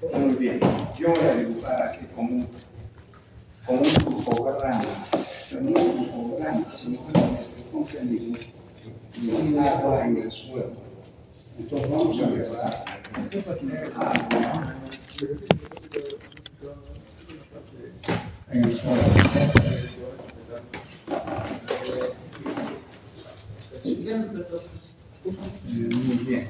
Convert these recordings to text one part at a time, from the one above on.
Muy bien. Yo voy a dibujar aquí con un fotograma. Pero no es un fotograma, sino que este contenido y el agua en el suelo. Entonces vamos a reparar. En el suelo. Muy bien.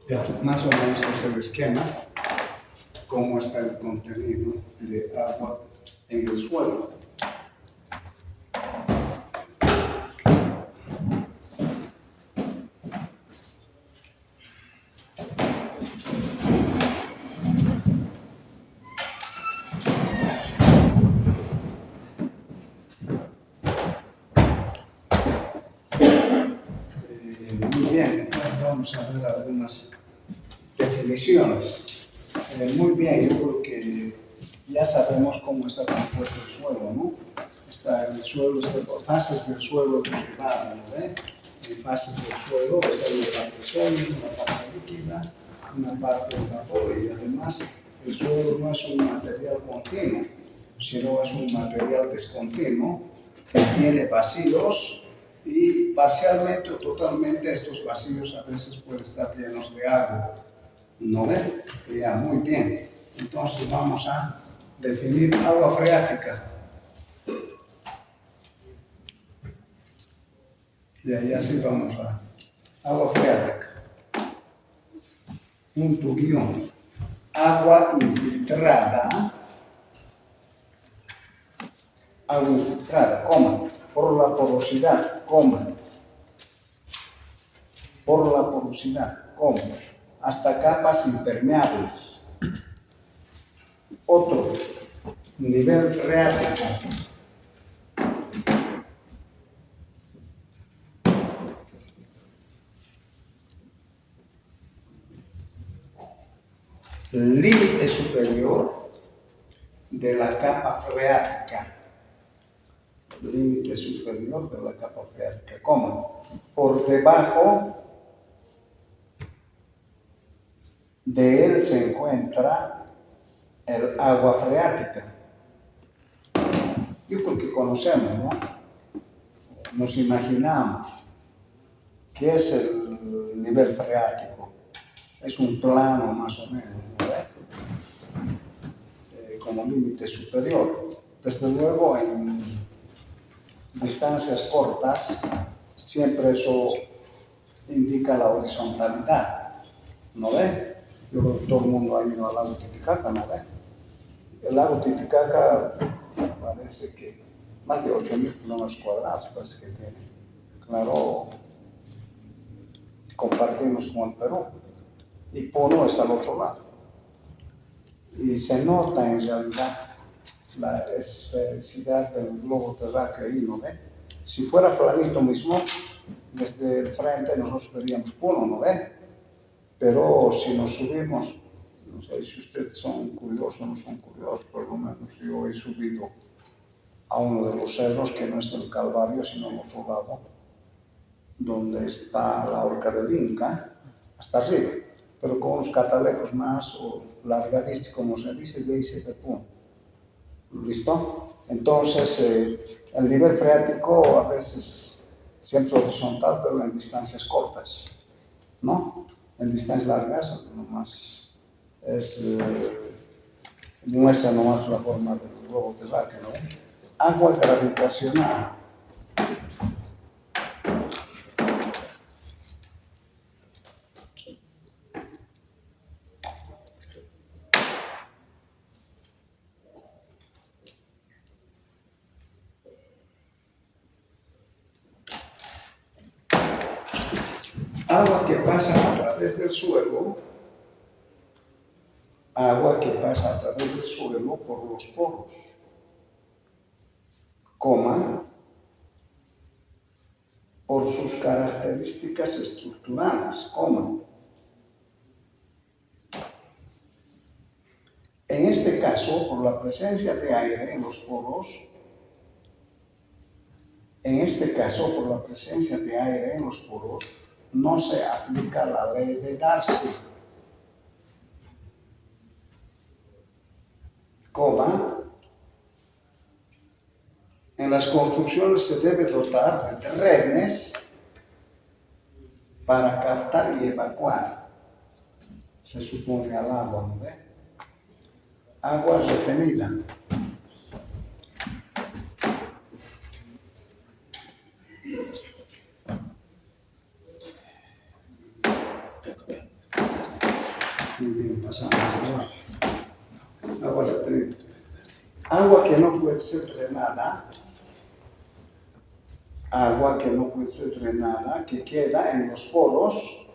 Ya, más o menos es el esquema, cómo está el contenido de agua en el suelo. bien, vamos a ver algunas definiciones. Muy bien, yo creo que ya sabemos cómo está compuesto el suelo, ¿no? Está el suelo, está por fases del suelo cultivado, ¿no ve? En fases del suelo está una parte sólida, una parte líquida, una parte de vapor, y además el suelo no es un material continuo, sino es un material discontinuo que tiene vacíos y parcialmente o totalmente estos vacíos a veces pueden estar llenos de agua. ¿No ve? Ya, muy bien. Entonces vamos a definir agua freática. Y así vamos a agua freática. Punto guión. Agua infiltrada. Agua infiltrada, coma, por la porosidad, coma. Por la porosidad, coma, hasta capas impermeables. Otro, nivel freático. Límite superior de la capa freática. Límite superior de la capa freática, coma, por debajo de él se encuentra el agua freática. Yo creo que conocemos, ¿no? Nos imaginamos qué es el nivel freático. Es un plano más o menos, ¿no? Como límite superior. Desde luego, en distancias cortas, siempre eso indica la horizontalidad, ¿no ve? Yo creo que todo el mundo ha ido al lago Titicaca, ¿no ve? El lago Titicaca parece que más de 8.000 kilómetros cuadrados parece que tiene. Claro, compartimos con el Perú y Puno está al otro lado. Y se nota en realidad la esfericidad del globo terráqueo ahí, ¿no ve? Si fuera planito mismo, desde el frente nosotros veríamos Puno, ¿no ve? Pero si nos subimos, no sé si ustedes son curiosos o no son curiosos, por lo menos yo he subido a uno de los cerros que no es el Calvario, sino en otro lado, donde está la Horca del Inca, hasta arriba, pero con unos catalejos más o larga vista, como se dice, de ahí se ve Puno. ¿Listo? Entonces, el nivel freático a veces siempre horizontal, pero en distancias cortas, ¿no? En distancias largas, nomás muestra nomás la forma del globo terráqueo, ¿no? Agua gravitacional. Agua que pasa a través del suelo, agua que pasa a través del suelo por los poros, coma, por sus características estructurales, coma. En este caso, por la presencia de aire en los poros, no se aplica la ley de Darcy, coma. En las construcciones se debe dotar de redes para captar y evacuar, se supone, al agua, ¿no ve? Agua retenida. Muy bien, pasamos hasta abajo. Agua retenida. Agua que no puede ser drenada. Agua que no puede ser drenada, que queda en los poros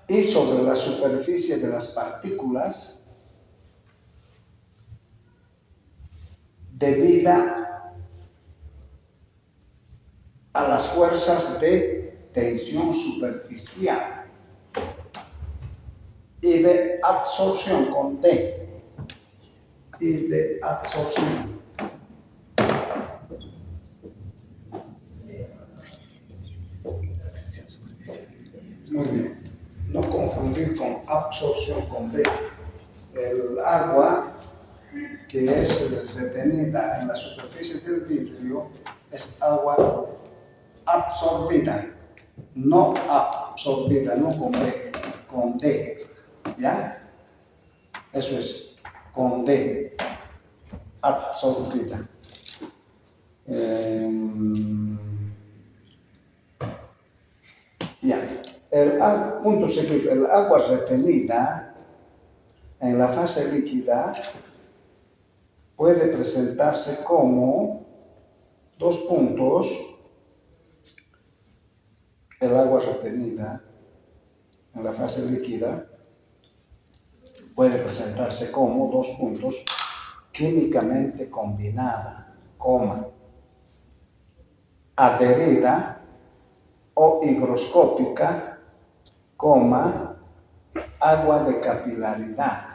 y sobre la superficie de las partículas debida a las fuerzas de tensión superficial y de absorción con D. Y de absorción. Muy bien. No confundir con absorción con B. El agua que es retenida en la superficie del vidrio es agua absorbida, no absorbida, no con B, con D, ¿ya? Eso es, con D, absorbida. Ya, punto seguido, el agua retenida en la fase líquida puede presentarse como dos puntos. El agua retenida en la fase líquida puede presentarse como dos puntos químicamente combinada, coma, adherida o higroscópica, coma, agua de capilaridad.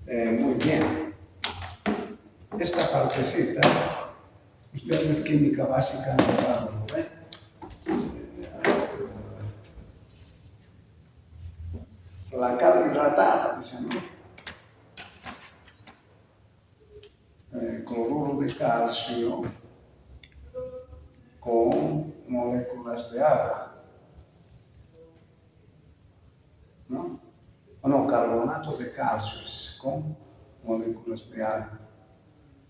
Muy bien. Esta partecita, ustedes química básica han llevado, ¿no ven? La cal hidratada, dicen, ¿no? Cloruro de calcio con moléculas de agua, ¿no? No, carbonato de calcio es con moléculas de agua.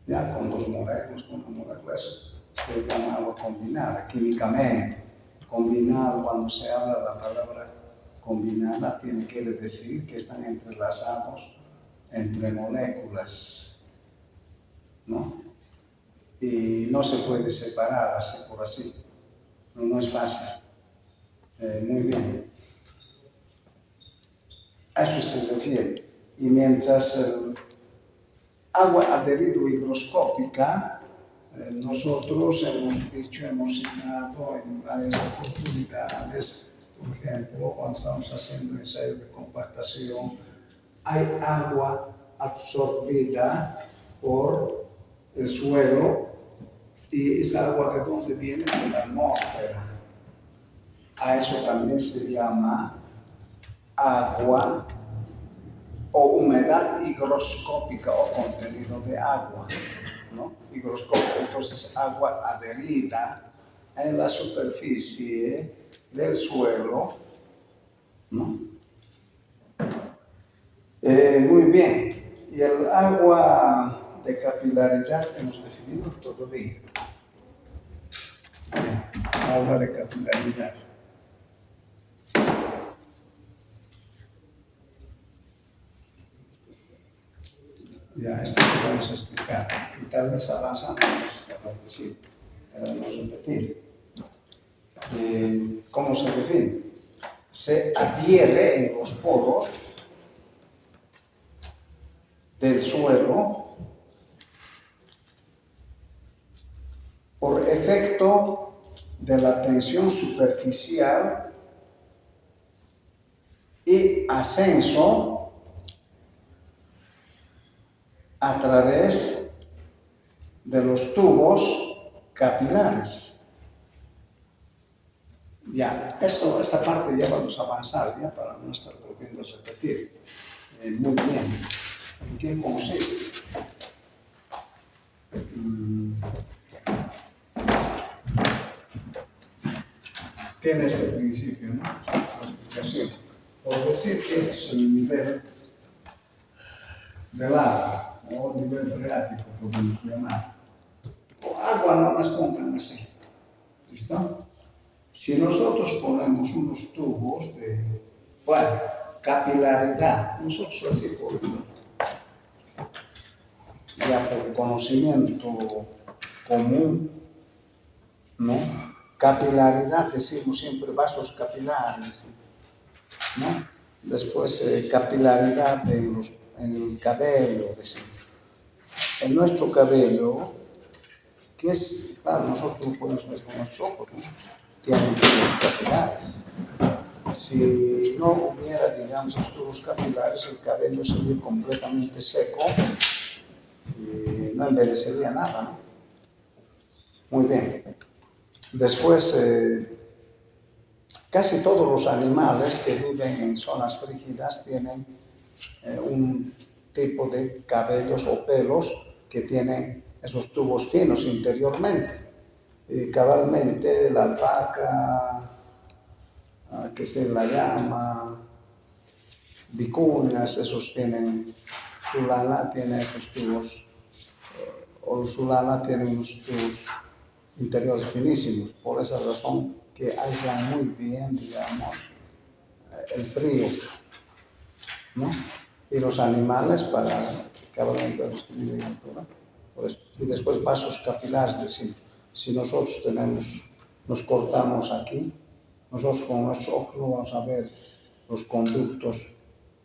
Ya con dos moléculas, con una molécula, eso se llama agua combinada, químicamente. Combinado, cuando se habla de la palabra combinada, tiene que decir que están entrelazados entre moléculas, ¿no? Y no se puede separar así por así, no es fácil. Muy bien. A eso se refiere. Y mientras agua adherido higroscópica, nosotros hemos dicho, hemos citado en varias oportunidades, por ejemplo, cuando estamos haciendo ensayos de compactación, hay agua absorbida por el suelo y esa agua de dónde viene, de la atmósfera. A eso también se llama agua o humedad higroscópica o contenido de agua, ¿no? Higroscópica, entonces agua adherida en la superficie del suelo, ¿no? Muy bien, y el agua de capilaridad hemos definido todavía. Agua de capilaridad. Ya, esto lo vamos a explicar y tal vez avanzamos en esta parte, pero no repetir. ¿Cómo se define? Se adhiere en los poros del suelo por efecto de la tensión superficial y ascenso a través de los tubos capilares. Ya, esta parte ya vamos a avanzar, ya para no estar volviendo a repetir. Muy bien. ¿En qué consiste? Tiene este principio, ¿no? Esta explicación. Por decir que esto es el nivel del agua, o nivel freático, podemos llamar. O agua no las pongan así. ¿Listo? Si nosotros ponemos unos tubos de, bueno, capilaridad, nosotros así podemos, ya por conocimiento común, ¿no? Capilaridad, decimos siempre vasos capilares, ¿no? Después capilaridad en el cabello, decimos. En nuestro cabello, que es, claro, nosotros no podemos ver con los ojos, ¿no? Tienen tubos capilares. Si no hubiera, digamos, estos tubos capilares, el cabello sería completamente seco y no envejecería nada, ¿no? Muy bien. Después, casi todos los animales que viven en zonas frígidas tienen un tipo de cabellos o pelos que tienen esos tubos finos interiormente. Y cabalmente la alpaca, que se la llama vicuñas, esos tienen, su lana tiene esos tubos, o su lana tiene unos tubos interiores finísimos. Por esa razón que aíslan muy bien, digamos, el frío, ¿no? Y los animales para cabalmente los que viven en altura. Por eso. Y después vasos capilares, decimos. Si nosotros nos cortamos aquí, nosotros con nuestros ojos no vamos a ver los conductos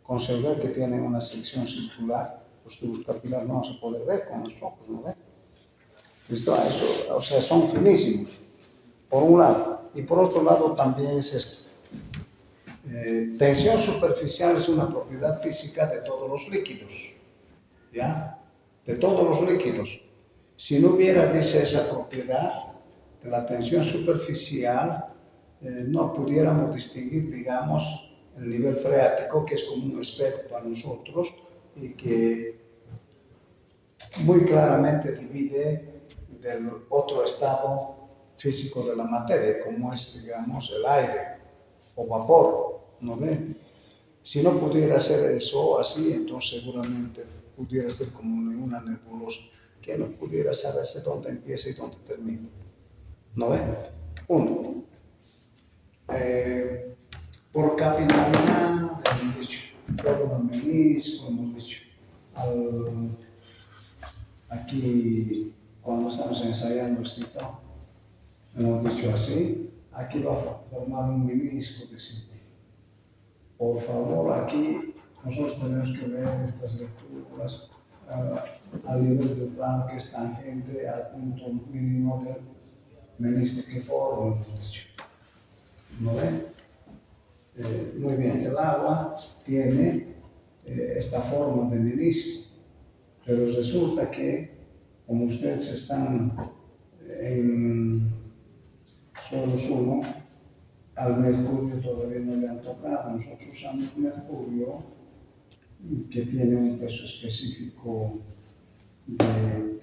con seguridad que tienen una sección circular, los tubos capilares no vamos a poder ver con los ojos, ¿no ve? ¿Listo? Eso, o sea, son finísimos, por un lado. Y por otro lado también es esto. Tensión superficial es una propiedad física de todos los líquidos, ¿ya? De todos los líquidos. Si no hubiera, dice, esa propiedad de la tensión superficial, no pudiéramos distinguir, digamos, el nivel freático, que es como un espejo para nosotros y que muy claramente divide del otro estado físico de la materia, como es, digamos, el aire o vapor, ¿no ven? Si no pudiera ser eso así, entonces seguramente pudiera ser como una nebulosa, que no pudiera saberse dónde empieza y dónde termina, ¿no ven? Uno. Por capilaridad, hemos dicho, forma menisco, hemos dicho, aquí cuando estamos ensayando el citón, hemos dicho así, aquí va a formar un menisco, decimos. Por favor, aquí nosotros tenemos que ver estas lecturas al nivel del plano que es tangente al punto mínimo del menisco que forma, hemos dicho. ¿No ven? Muy bien, el agua tiene esta forma de menisco, pero resulta que, como ustedes están en solos uno, al mercurio todavía no le han tocado. Nosotros usamos mercurio que tiene un peso específico de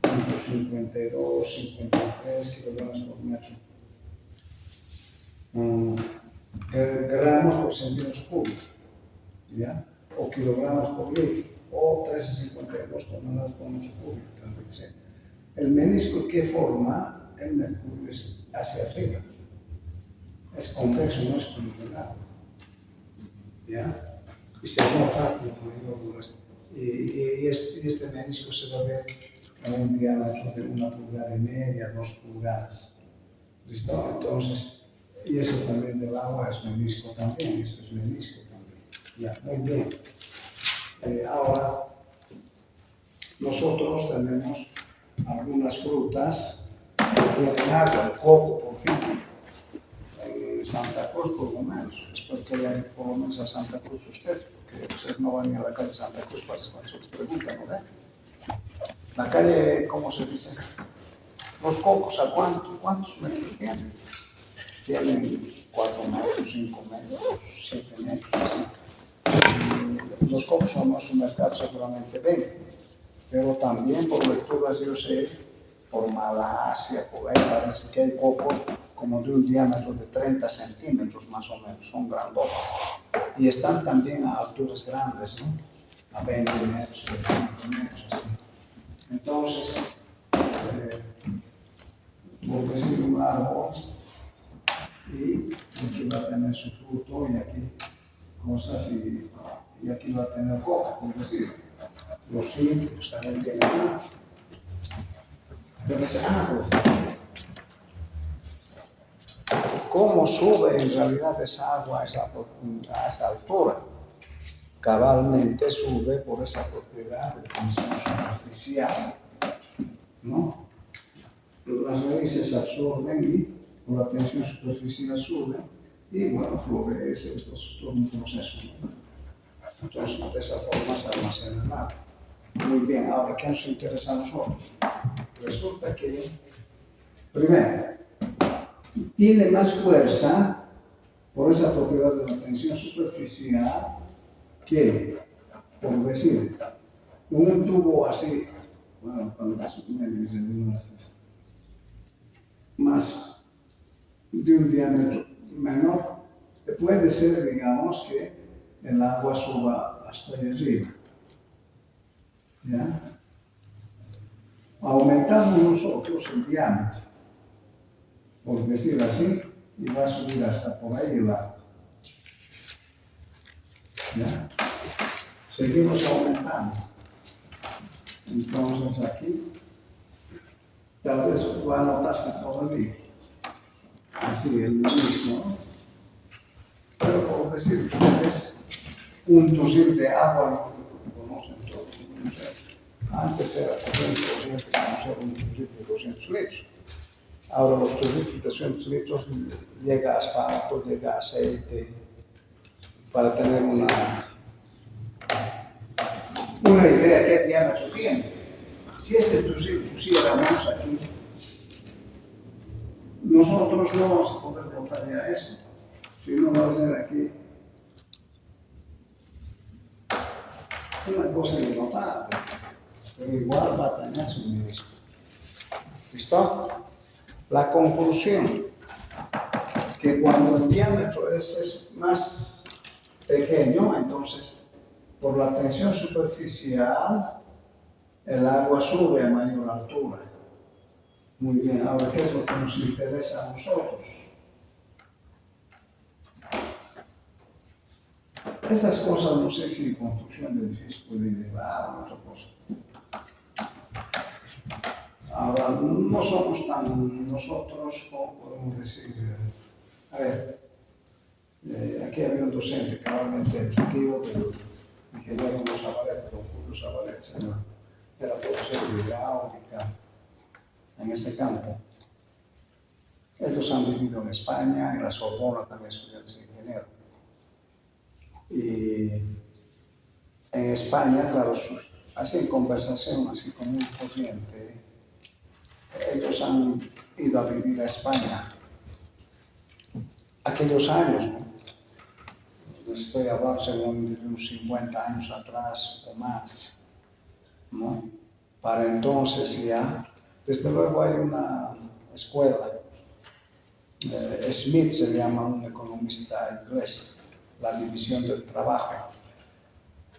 13.52, 53 kilogramos por metro. Gramos por centímetros cúbicos, ¿ya? O kilogramos por litro, o 13.52 toneladas por metro cúbico, también, ¿sí? El menisco que forma el mercurio es hacia arriba, es convexo, no es conicular, ¿ya? Y se nota como y este menisco se va a ver en un diámetro de 1 pulgada y media, 2 pulgadas. ¿Listo? Entonces, y eso también del agua es menisco también, eso es menisco también. Ya, muy bien. Ahora, nosotros tenemos algunas frutas que tienen agua, el coco, por ejemplo. Santa Cruz, por lo menos. Espero que vayan por lo menos a Santa Cruz ustedes, porque ustedes no van a ir a la calle Santa Cruz para que cuando se les preguntan, ¿no ven? La calle, ¿cómo se dice? Los cocos, ¿a cuántos metros tienen? Tienen 4 metros, 5 metros, 7 metros, así. Los cocos son nuestro mercado seguramente ven, pero también por lecturas yo sé, por Malasia, por ahí parece que hay cocos como de un diámetro de 30 centímetros más o menos, son grandotes. Y están también a alturas grandes, ¿no? A 20 metros, 20 metros, así. Entonces, por decir un árbol, y aquí va a tener su fruto, y aquí cosas, y aquí va a tener coca, por decir. Los cítricos también tienen agua. Pero ese árbol, ¿cómo sube en realidad esa agua a esa altura? cabalmente sube por esa propiedad de tensión superficial, ¿no? Las raíces absorben y por la tensión superficial sube y bueno, florece, esto es todo un proceso, ¿no? Entonces, de esa forma se almacena el agua. Muy bien, ahora, ¿qué nos interesa a nosotros? Resulta que, primero, tiene más fuerza por esa propiedad de la tensión superficial que, por decir, un tubo así, bueno, cuando más de un diámetro menor, puede ser, digamos, que el agua suba hasta allá arriba. ¿Ya? Aumentamos nosotros el diámetro, por decir así, y va a subir hasta por ahí el agua. ¿Ya? Seguimos aumentando. Entonces aquí, tal vez va a notarse todavía. Así, el mismo. Pero por decir ustedes, un dosel de agua, conocen todos. Antes era corriente conocer un dosel de 200 litros. Ahora los dosels de 200 litros llega asfalto, llega aceite, para tener una idea qué diámetro tiene. Si este dosel pusiéramos aquí, nosotros no vamos a poder botar ya eso, sino va a ser aquí una cosa innotable, pero igual va a tener su mismo. ¿Listo? La conclusión, que cuando el diámetro es más pequeño, entonces por la tensión superficial el agua sube a mayor altura. Muy bien, ahora, ¿qué es lo que nos interesa a nosotros? Estas cosas, no sé si construcción de edificios puede llevar a otra cosa. Ahora, no somos tan nosotros, como podemos decir, a ver, aquí había un docente, cabalmente tío del ingeniero Zabalet, don Julio Zabalet, era profesor de hidráulica en ese campo. Ellos han vivido en España, en la Sorbona también estudiantes de ingeniero. Y en España, claro, así en conversación, así como un corriente, ellos han ido a vivir a España aquellos años, ¿no? Les estoy hablando seguramente de unos 50 años atrás o más, ¿no? Para entonces ya, desde luego hay una escuela, Smith se llama un economista inglés, la división del trabajo.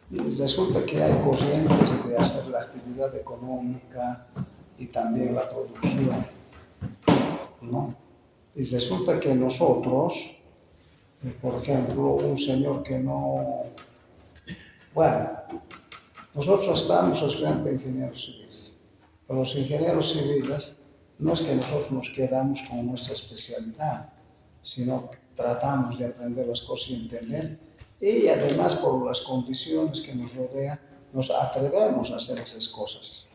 Y resulta que hay corrientes de hacer la actividad económica y también la producción, ¿no? Y resulta que nosotros, por ejemplo, un señor que no... Bueno, nosotros estamos estudiando ingenieros civiles, pero los ingenieros civiles no es que nosotros nos quedamos con nuestra especialidad, sino que tratamos de aprender las cosas y entender, y además por las condiciones que nos rodean, nos atrevemos a hacer esas cosas,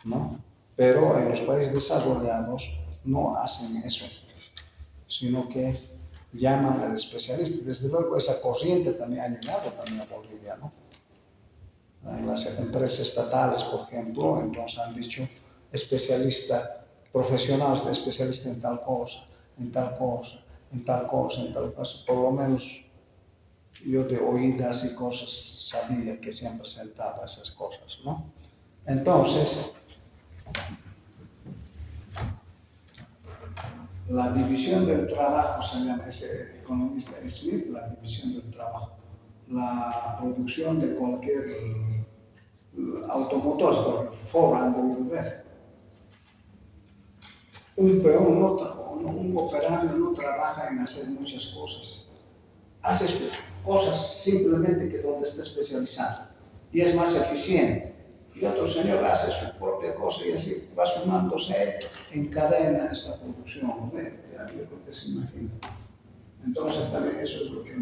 ¿no? Pero en los países desarrollados no hacen eso, sino que llaman al especialista. Desde luego esa corriente también ha llegado también a Bolivia, ¿no? En las empresas estatales, por ejemplo, entonces han dicho especialista, profesionales de especialista en tal cosa, en tal cosa, en tal cosa, en tal cosa. Por lo menos yo de oídas y cosas sabía que se han presentado esas cosas, ¿no? Entonces, la división del trabajo se llama, ese economista Smith, la división del trabajo. La producción de cualquier automotor, por ejemplo, Ford han debido ver. Un peón, un operario no trabaja en hacer muchas cosas. Hace cosas simplemente que donde está especializado y es más eficiente. Y otro señor hace su propia cosa y así va sumándose en cadena esa producción, ¿no? Yo creo que se imagina. Entonces también eso es lo que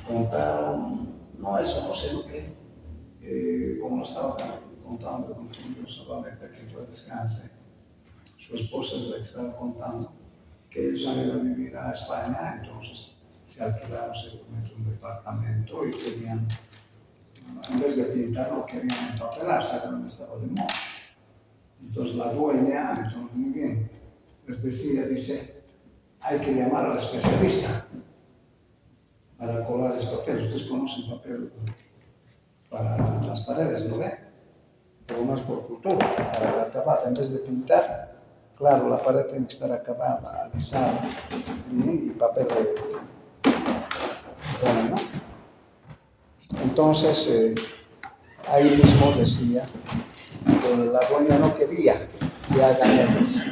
contaron, no eso, no sé lo que, como estaba contando don Julio solamente que fue descanse, su esposa es la que estaba contando que ellos han ido a vivir a España, entonces se alquilaron seguramente un departamento y querían, en vez de pintarlo, querían empapelarse, pero no estaba de moda. Entonces la dueña, entonces muy bien, les decía, dice, hay que llamar al especialista para colar ese papel. Ustedes conocen papel para las paredes, ¿no ve? Pero más por cultura, para la acabada, en vez de pintar, claro, la pared tiene que estar acabada, alisada, y papel de bueno, ¿no? Entonces, ahí mismo decía que la dueña no quería que hagan ellos,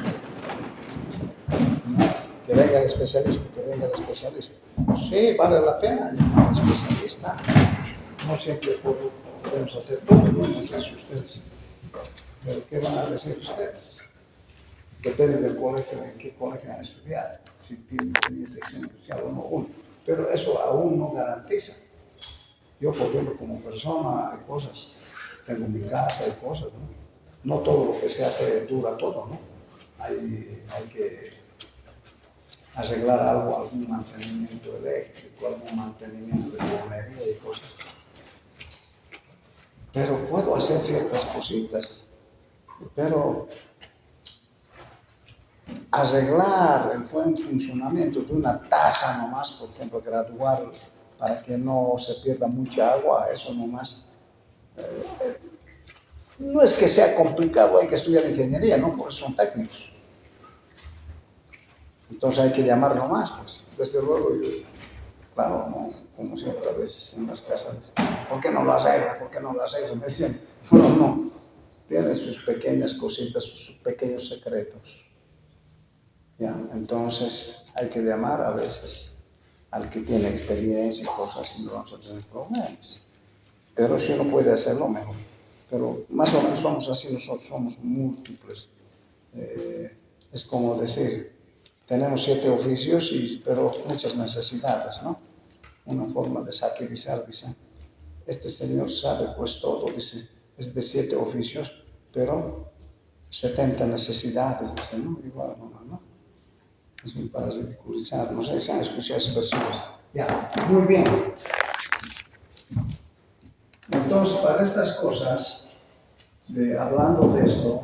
¿no? Que venga el especialista, que venga el especialista. Sí, vale la pena llamar al especialista. No siempre podemos hacer todo, no sé si ustedes, pero ¿qué van a decir ustedes? Depende del colegio, en qué colegio van a estudiar, si tienen sección industrial o no uno. Pero eso aún no garantiza. Yo, por ejemplo, como persona, hay cosas, tengo mi casa, hay cosas, ¿no? No todo lo que se hace dura todo, ¿no? Hay que arreglar algo, algún mantenimiento eléctrico, algún mantenimiento de plomería y cosas. Pero puedo hacer ciertas cositas, pero arreglar el buen funcionamiento de una taza nomás, por ejemplo, graduar para que no se pierda mucha agua, eso nomás. No es que sea complicado, hay que estudiar ingeniería, ¿no? Porque son técnicos. Entonces hay que llamar nomás, pues. Desde luego, yo, claro, no, como siempre a veces en las casas, ¿por qué no lo arregla? ¿Por qué no lo arregla? Me dicen, no, tiene sus pequeñas cositas, sus pequeños secretos. ¿Ya? Entonces hay que llamar a veces al que tiene experiencia y cosas y no vamos a tener problemas. Pero si uno puede hacerlo, mejor. Pero más o menos somos así, nosotros somos múltiples. Es como decir, tenemos 7 oficios, pero muchas necesidades, ¿no? Una forma de satirizar, dice, este señor sabe pues todo, dice, es de 7 oficios, pero 70 necesidades, dice, ¿no? Igual, ¿no? Es muy para ridiculizar, no sé si han escuchado esas versiones. Ya, muy bien. Entonces, para estas cosas, hablando de esto,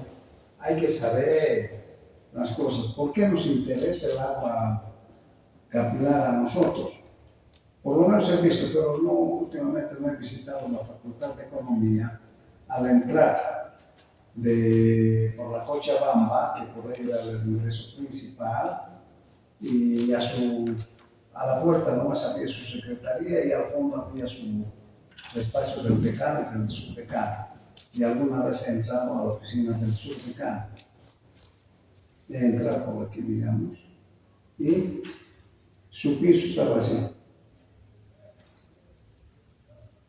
hay que saber las cosas. ¿Por qué nos interesa el agua capilar a nosotros? Por lo menos he visto, pero no, últimamente no he visitado la Facultad de Economía. Al entrar por la Cochabamba, que por ahí era el ingreso principal, y a la puerta nomás había su secretaría y al fondo había su despacho del decano y del subdecano. Y alguna vez he entrado a la oficina del subdecano. He entrado por aquí, digamos, y su piso estaba así.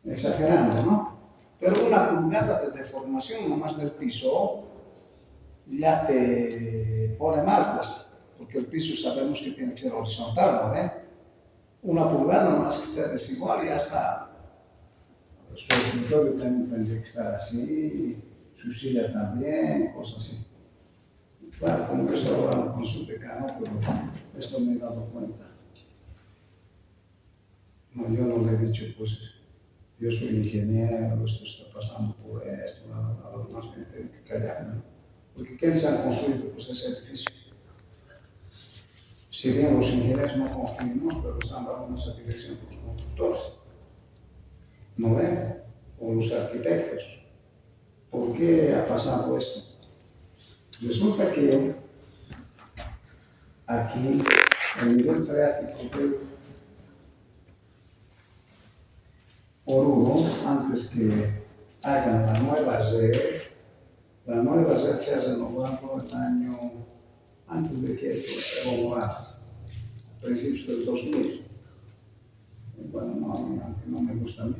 Exagerando, ¿no? Pero una pulgada de deformación nomás del piso ya te pone mal, pues, porque el piso sabemos que tiene que ser horizontal, ¿no ve? Una pulgada nomás que esté desigual ya está. Su escritorio también tendría que estar así, su silla también, cosas así. Claro, como yo estoy hablando con su decano, pero esto me he dado cuenta. No, yo no le he dicho, pues, yo soy ingeniero, esto está pasando por esto, más bien tengo que callarme, ¿no? Porque ¿quién se ha construido pues, ese edificio? Si bien los ingenieros no construimos, pero están dando esa dirección los constructores. ¿No ven? O los arquitectos. ¿Por qué ha pasado esto? Resulta que aquí el nivel freático del Oruro, antes que hagan la nueva red se ha renovado el año antes de que renovarse, a principios del 2000. Bueno, no, aunque no me gusta a mí,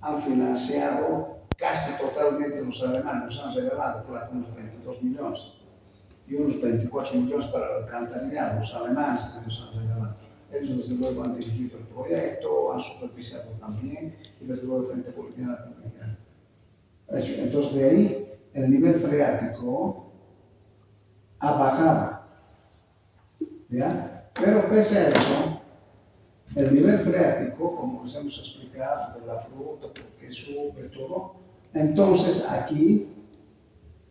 han financiado casi totalmente los alemanes, nos han regalado plata, unos 22 millones y unos 24 millones para el alcantarillado, los alemanes nos han regalado. Ellos desde luego han dirigido el proyecto, han supervisado también, y desde luego gente boliviana también. Entonces, de ahí el nivel freático ha bajado, ¿ya? Pero pese a eso, el nivel freático, como les hemos explicado, de la fruta, porque sube todo, entonces aquí,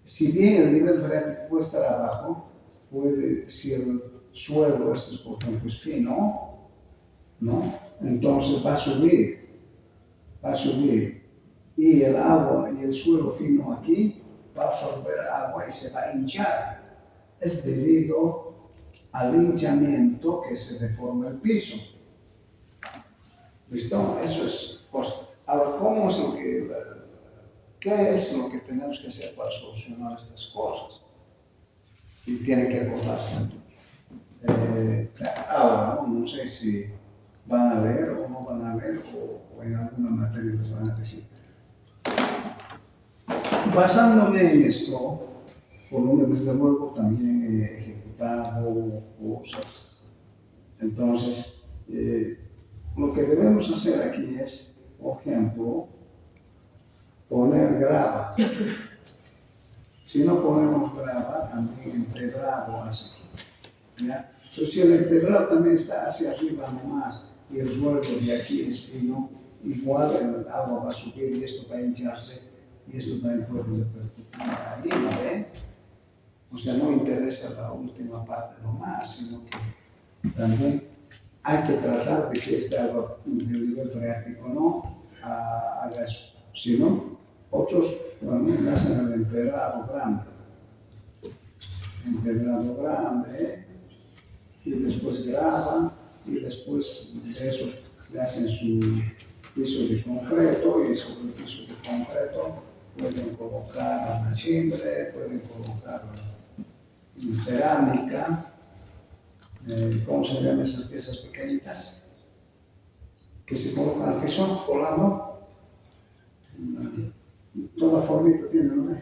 si bien el nivel freático puede estar abajo, puede, si el suelo, este por ejemplo, es fino, ¿no? Entonces va a subir, y el agua y el suelo fino aquí va a absorber agua y se va a hinchar. Es debido al hinchamiento que se deforma el piso. ¿Listo? Eso es. Pues, ahora, ¿qué es lo que tenemos que hacer para solucionar estas cosas? Y tienen que acordarse. Ahora, no sé si van a leer o no van a leer o en alguna materia les van a decir. Basándome en esto, por lo menos desde luego también he ejecutado cosas. Entonces, lo que debemos hacer aquí es, por ejemplo, poner grava. Si no ponemos grava, también empedrado así. ¿Ya? Entonces, si el empedrado también está hacia arriba nomás y el suelo de aquí es fino, igual el agua va a subir y esto va a hincharse y esto también puede perturbar ahí, ¿no ve? O sea, no interesa la última parte nomás, sino que también hay que tratar de que este agua del nivel freático no haga eso. Si no, otros también hacen el empedrado grande. Empedrado grande, y después graban, y después de eso le hacen su piso de concreto, y sobre el piso de concreto pueden colocar machimbre, pueden colocar cerámica, ¿cómo se llaman esas piezas pequeñitas? Que se colocan al piso, colando. Toda formita tiene, ¿no?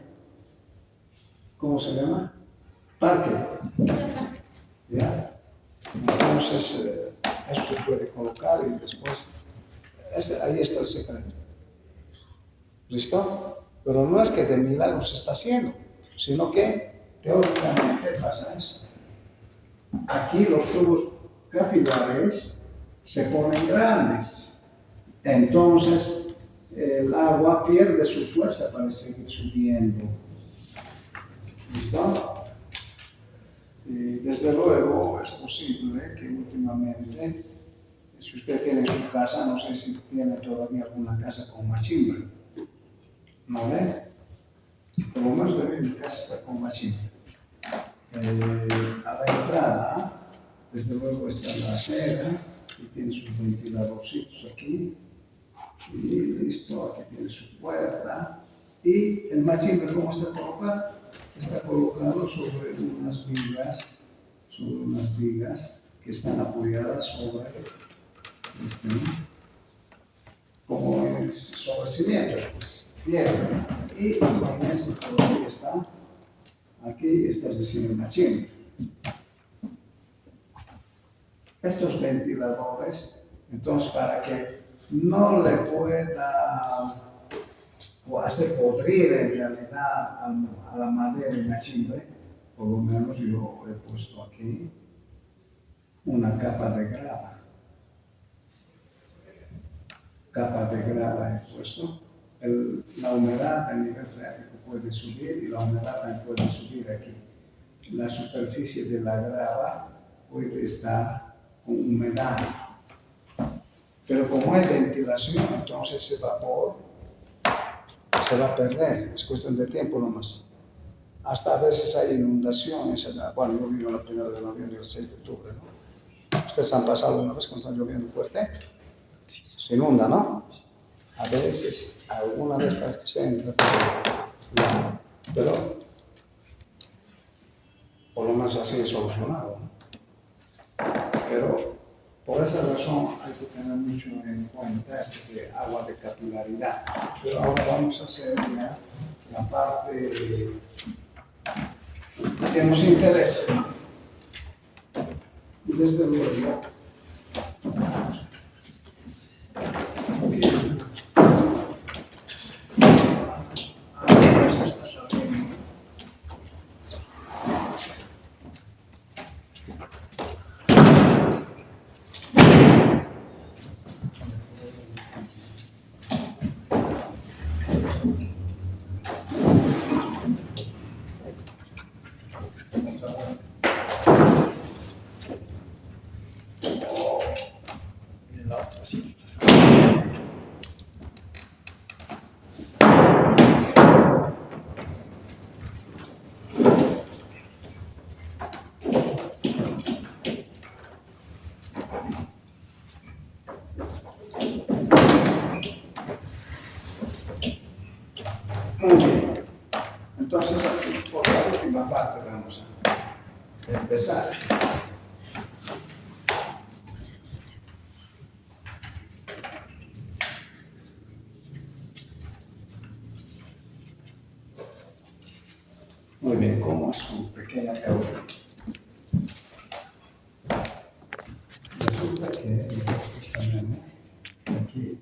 ¿Cómo se llama? Parque. ¿Ya? Entonces, eso se puede colocar y después, ahí está el secreto. ¿Listo? Pero no es que de milagro se está haciendo, sino que teóricamente pasa eso. Aquí los tubos capilares se ponen grandes, entonces el agua pierde su fuerza para seguir subiendo. ¿Listo? Desde luego es posible que últimamente, si usted tiene su casa, no sé si tiene todavía alguna casa con machimbre, ¿no ve? Por lo menos de mi casa está con machimbre. A la entrada, desde luego está la acera, y tiene sus ventiladorcitos aquí, y listo, aquí tiene su puerta, y el machimbre, ¿cómo está colocado? Está colocado sobre unas vigas que están apoyadas sobre como sobre cimientos, pues, piedra. Y con esto todavía está, aquí está el machimbre. Estos ventiladores, entonces, para que no le pueda o hacer podrir en realidad a la madera y machimbre, por lo menos yo he puesto aquí una capa de grava. Capa de grava he puesto. La humedad a nivel freático puede subir y la humedad también puede subir aquí. La superficie de la grava puede estar con humedad. Pero como hay ventilación, entonces ese vapor se va a perder, es cuestión de tiempo nomás. Hasta a veces hay inundaciones. Bueno, yo vivo la primera de noviembre y el 6 de octubre, ¿no? ¿Ustedes han pasado una vez cuando está lloviendo fuerte? Sí. Se inunda, ¿no? A veces, alguna vez parece que se entra, pero por lo menos así es solucionado, ¿no? Pero por esa razón hay que tener mucho en cuenta este de agua de capilaridad. Pero ahora vamos a hacer ya la parte que nos interesa. Y desde luego, la otra, sí. Muy bien. Entonces, aquí por la última parte vamos a empezar. Muy bien, como su pequeña teoría. Resulta que tenemos aquí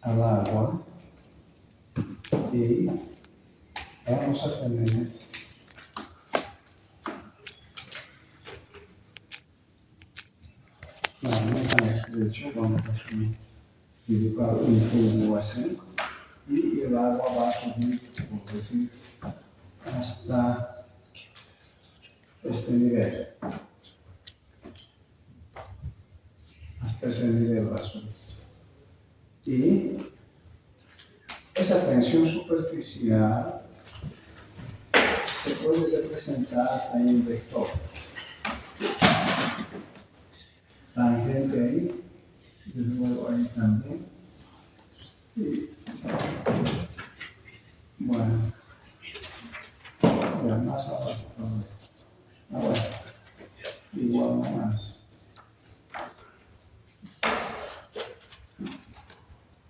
al agua y vamos a tener de hecho vamos a dibujar un tubo así y el agua va a subir, por decir, hasta este nivel. Hasta ese nivel va a subir. Y esa tensión superficial se puede representar en un vector. Tangente ahí, desde luego ahí también. Y bueno, ya más abajo también. Ahora, igual no más.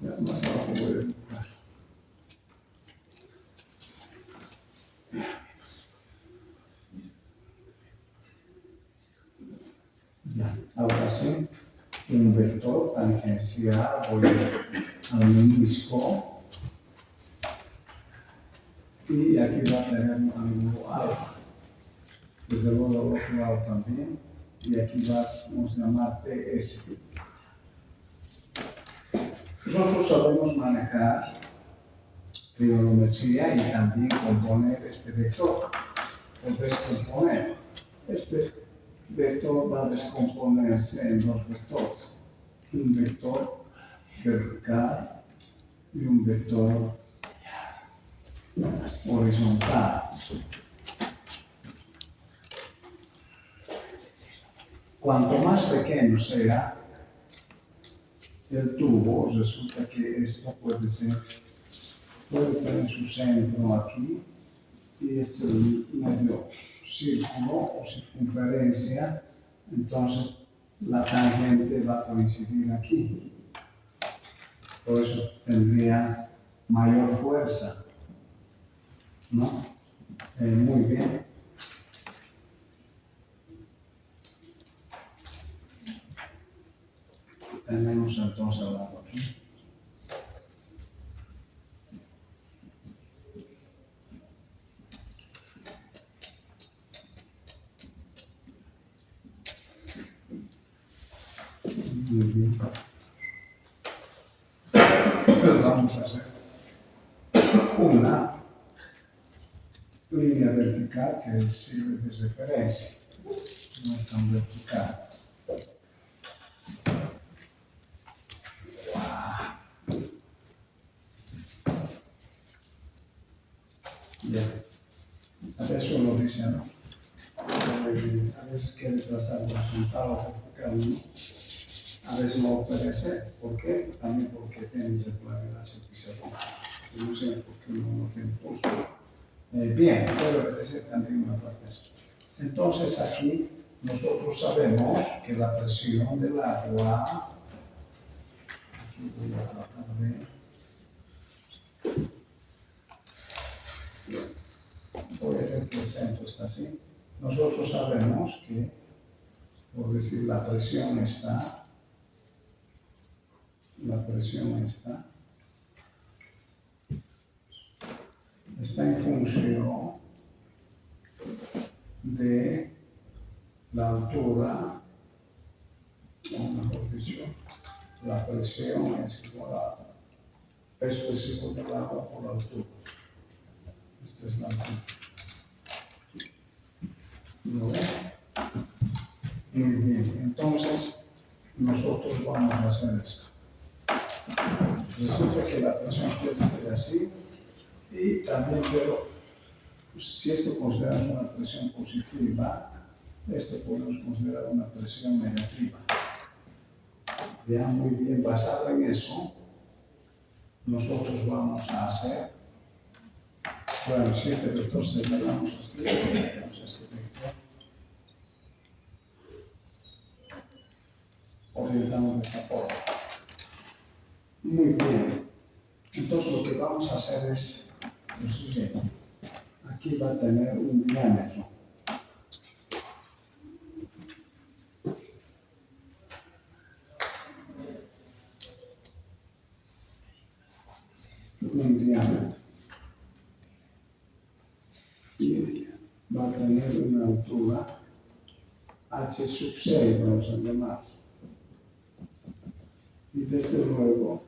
Ya más abajo voy a dibujar. Ya, ahora sí, un vector tangencial, voy al menisco y aquí va a tener un ángulo alfa. Desde luego al otro lado también, y aquí vamos a llamar TS. Nosotros sabemos manejar trigonometría y también componer este vector, o descomponer. Este vector va a descomponerse en dos vectores, un vector vertical y un vector horizontal. Cuanto más pequeño sea el tubo, resulta que esto puede tener su centro aquí y este medio círculo o circunferencia, entonces la tangente va a coincidir aquí. Por eso tendría mayor fuerza, ¿no? Muy bien. Tenemos entonces el agua aquí. Muy bien. Entonces vamos a hacer una línea vertical que sirve de referencia. No es tan vertical. Bien. A veces uno dice, ¿no? A veces quiere trazar un resultado vertical, ¿no? A veces no puede ser. ¿Por qué? También porque tiene irregularidad superficial. Yo no sé por qué no tiene pulso. Bien, puede obedecer también una parte de eso. Entonces aquí nosotros sabemos que la presión del agua, aquí voy a tratar voy a hacer que el centro está así. Nosotros sabemos que, por decir, la presión está en función de la altura, o mejor dicho, la presión es igual a peso específico del agua por la altura. Esta es la altura. ¿Lo ven? Muy bien, entonces nosotros vamos a hacer esto. Resulta que la presión puede ser así y también, pero pues, si esto consideramos una presión positiva, esto podemos considerar una presión negativa. Ya muy bien, basado en eso, nosotros vamos a hacer, bueno, si este vector se le damos así, tenemos este vector, orientamos de esta forma. Muy bien. Entonces lo que vamos a hacer es lo siguiente. Aquí va a tener un diámetro. Un diámetro. Y va a tener una altura h sub 6, vamos a llamar. Y desde luego,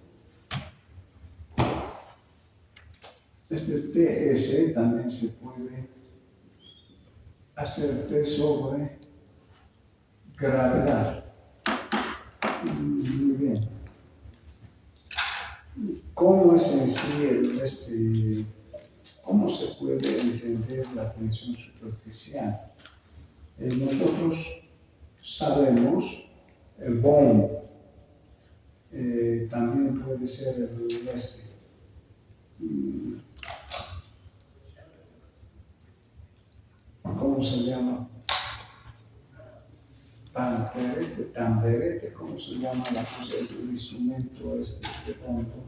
este TS también se puede hacer T sobre gravedad. Muy bien. ¿Cómo es en sí cómo se puede entender la tensión superficial? Nosotros sabemos el Bohm, también puede ser el ¿cómo se llama? Tamberete, ¿cómo se llama la cosa del instrumento de punto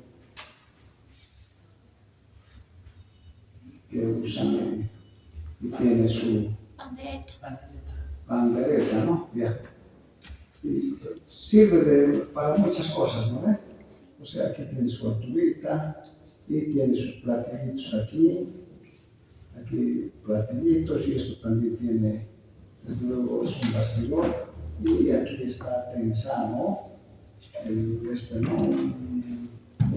que usan y tiene su pandereta, ¿no? Ya. Y sirve para muchas cosas, ¿no? O sea, aquí tiene su alturita y tiene sus platillitos aquí platillitos, y esto también tiene, desde luego, es un bastidor, y aquí está tensado un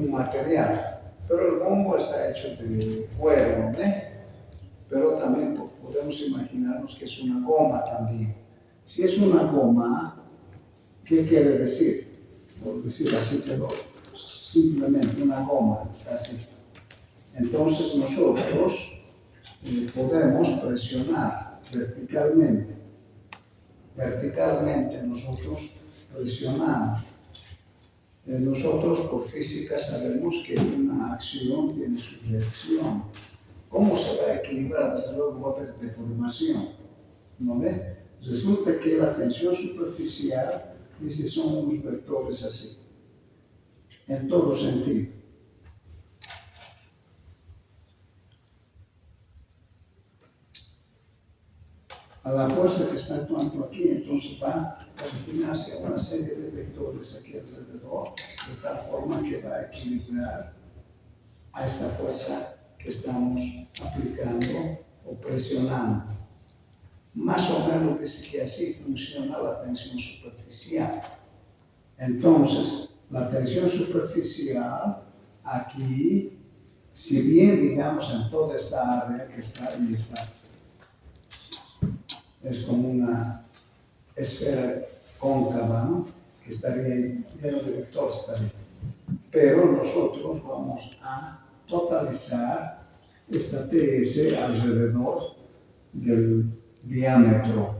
material. Pero el bombo está hecho de cuero, ¿no? Pero también podemos imaginarnos que es una goma también. Si es una goma, ¿qué quiere decir? Por decir así, pero simplemente una goma, está así. Entonces nosotros podemos presionar verticalmente. Verticalmente nosotros presionamos. Nosotros por física sabemos que una acción tiene su reacción. ¿Cómo se va a equilibrar? Desde luego va a haber deformación, ¿no ve? Resulta que la tensión superficial, son unos vectores así, en todo sentido. A la fuerza que está actuando aquí, entonces va a destinarse a una serie de vectores aquí alrededor, de tal forma que va a equilibrar a esta fuerza que estamos aplicando o presionando. Más o menos que así funciona la tensión superficial. Entonces, la tensión superficial aquí, si bien digamos en toda esta área que está ahí, es como una esfera cóncava, ¿no? Que estaría lleno de vectores también. Pero nosotros vamos a totalizar esta TS alrededor del diámetro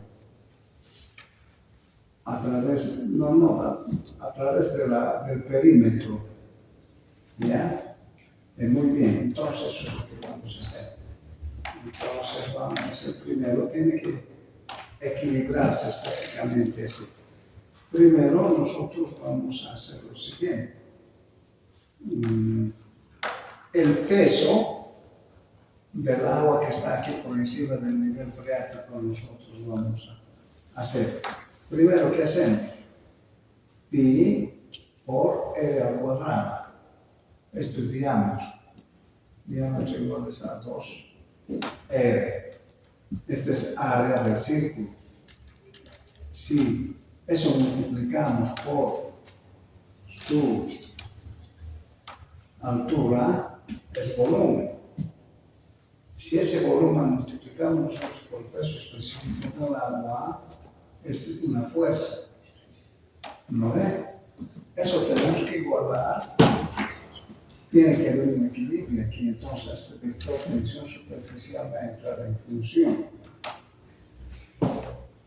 a través del perímetro. ¿Ya? Muy bien, entonces eso es lo que vamos a hacer. Entonces vamos a hacer primero, tiene que equilibrarse estáticamente así. Primero nosotros vamos a hacer lo siguiente. El peso del agua que está aquí por encima del nivel freático nosotros vamos a hacer. Primero, ¿qué hacemos? Pi por R al cuadrado. Esto es diámetro. Diámetro igual a 2 R. Esto es área del círculo. Si eso multiplicamos por su altura, es volumen. Si ese volumen multiplicamos nosotros por el peso específico del agua, es una fuerza. ¿No ve? Eso tenemos que igualar. Tiene que haber un equilibrio aquí, entonces este vector de tensión superficial va a entrar en función.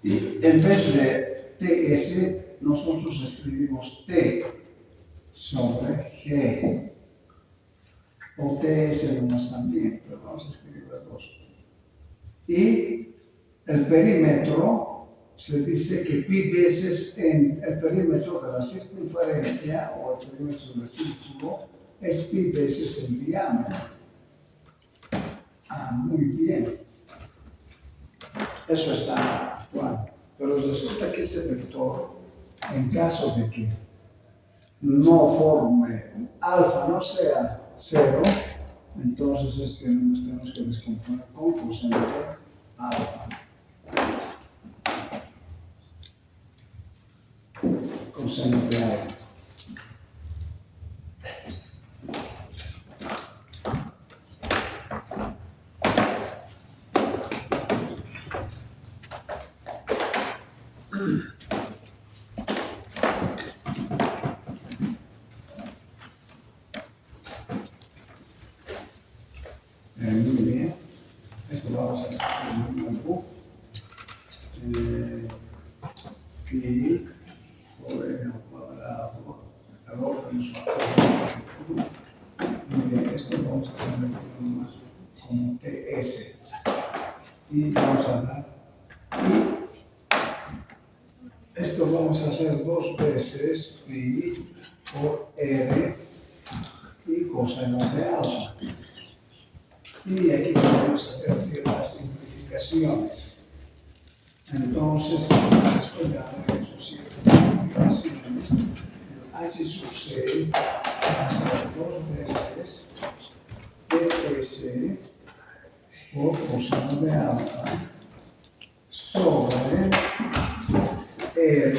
Y en vez de TS, nosotros escribimos T sobre G. O TS nomás también, pero vamos a escribir las dos. Y el perímetro se dice que pi veces en el perímetro de la circunferencia o el perímetro del círculo es pi veces el diámetro. Ah, muy bien. Eso está bueno. Pero resulta que ese vector, en caso de que no forme alfa no sea 0, entonces tenemos que descomponer con coseno de alfa. Coseno de alfa. Muy bien. Esto lo vamos a hacer en un grupo. Pi por el cuadrado al orden cuadrado. Muy bien, esto lo vamos a poner como TS. Y vamos a dar. Y esto vamos a hacer 2 veces pi por r y coseno de alfa. Y aquí podemos hacer ciertas simplificaciones. Entonces, después de haber hecho ciertas simplificaciones, el h sub c va a ser 2 veces ts por coseno de alfa sobre r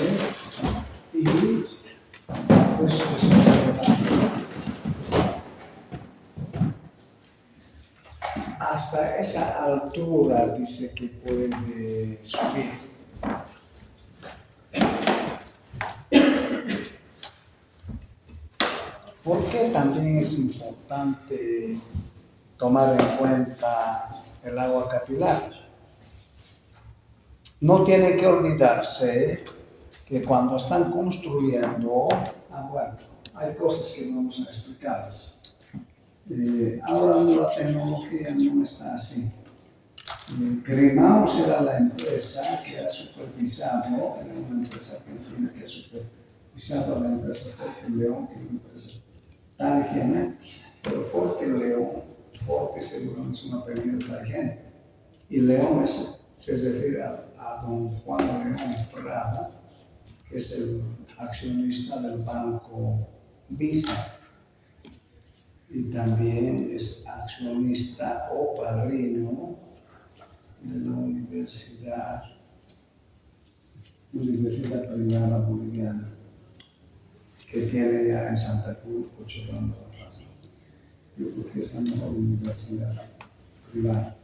y eso que se hasta esa altura dice que puede subir. ¿Por qué también es importante tomar en cuenta el agua capilar? No tiene que olvidarse que cuando están construyendo, bueno, hay cosas que vamos a explicarles. Ahora la tecnología no está así. Grimaus era la empresa que ha supervisado, era una empresa argentina que ha supervisado a la empresa Forte León, que es una empresa Targen, pero Forte León, Forte seguro es un apellido Targen, y León se refiere a don Juan León Prada, que es el accionista del banco Visa. Y también es accionista o padrino de la Universidad Privada Boliviana, que tiene ya en Santa Cruz, Cochabamba, La Paz. Yo creo que es la mejor universidad privada,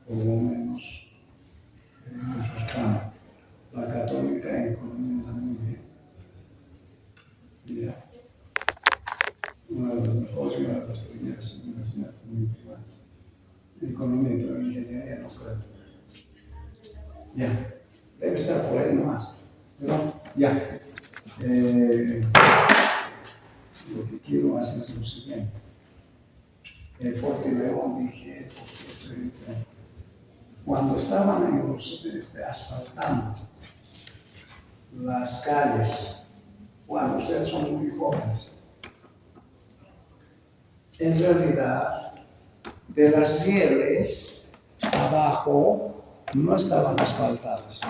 por lo menos en muchos campos. La Católica en economía también muy bien. Una de las mejores y una de las primeras universidades también privadas. Economía, pero ingeniería no creo. Ya, debe estar por ahí nomás. Pero ya. Lo que quiero hacer es lo siguiente. Forte León dije, porque cuando estaban asfaltando las calles, bueno, ustedes son muy jóvenes. En realidad, de las rieles abajo no estaban asfaltadas.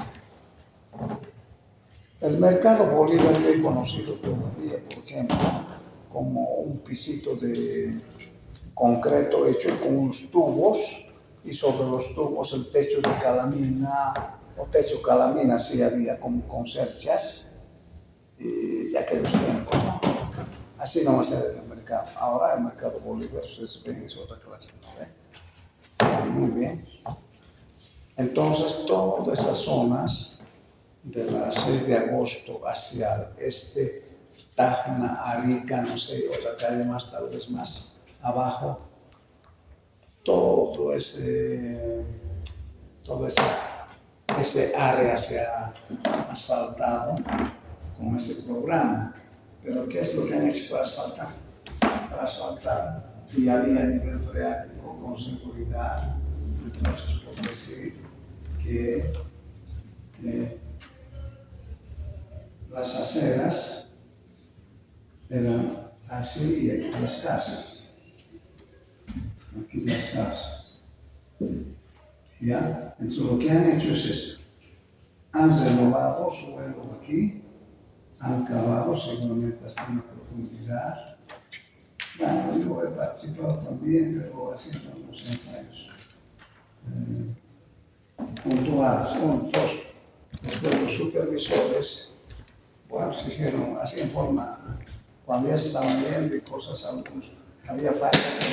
El mercado boliviano es conocido todavía, por ejemplo, como un pisito de concreto hecho con unos tubos y sobre los tubos el techo de calamina o techo calamina sí había con cerchas y ya que los tiempos, ¿no? Así no va a ser en el mercado. Ahora el mercado boliviano, ustedes ven, es otra clase, ¿no? Muy bien. Entonces, todas esas zonas de la 6 de agosto hacia el este, Tacna, Arica, no sé, otra calle más, tal vez más abajo, todo ese área se ha asfaltado con ese programa. Pero ¿qué es lo que han hecho para asfaltar? Para asfaltar y había nivel freático con seguridad. Entonces, por decir que las aceras eran así y aquí las casas. Aquí las casas. ¿Ya? Entonces lo que han hecho es esto. Han renovado suelo aquí, han cavado seguramente hasta una profundidad. Bueno, yo he participado también, pero haciendo unos ensayos puntuales, juntos. Después los supervisores, bueno, se hicieron así en forma, cuando ya se estaban viendo y cosas, algunos, había fallas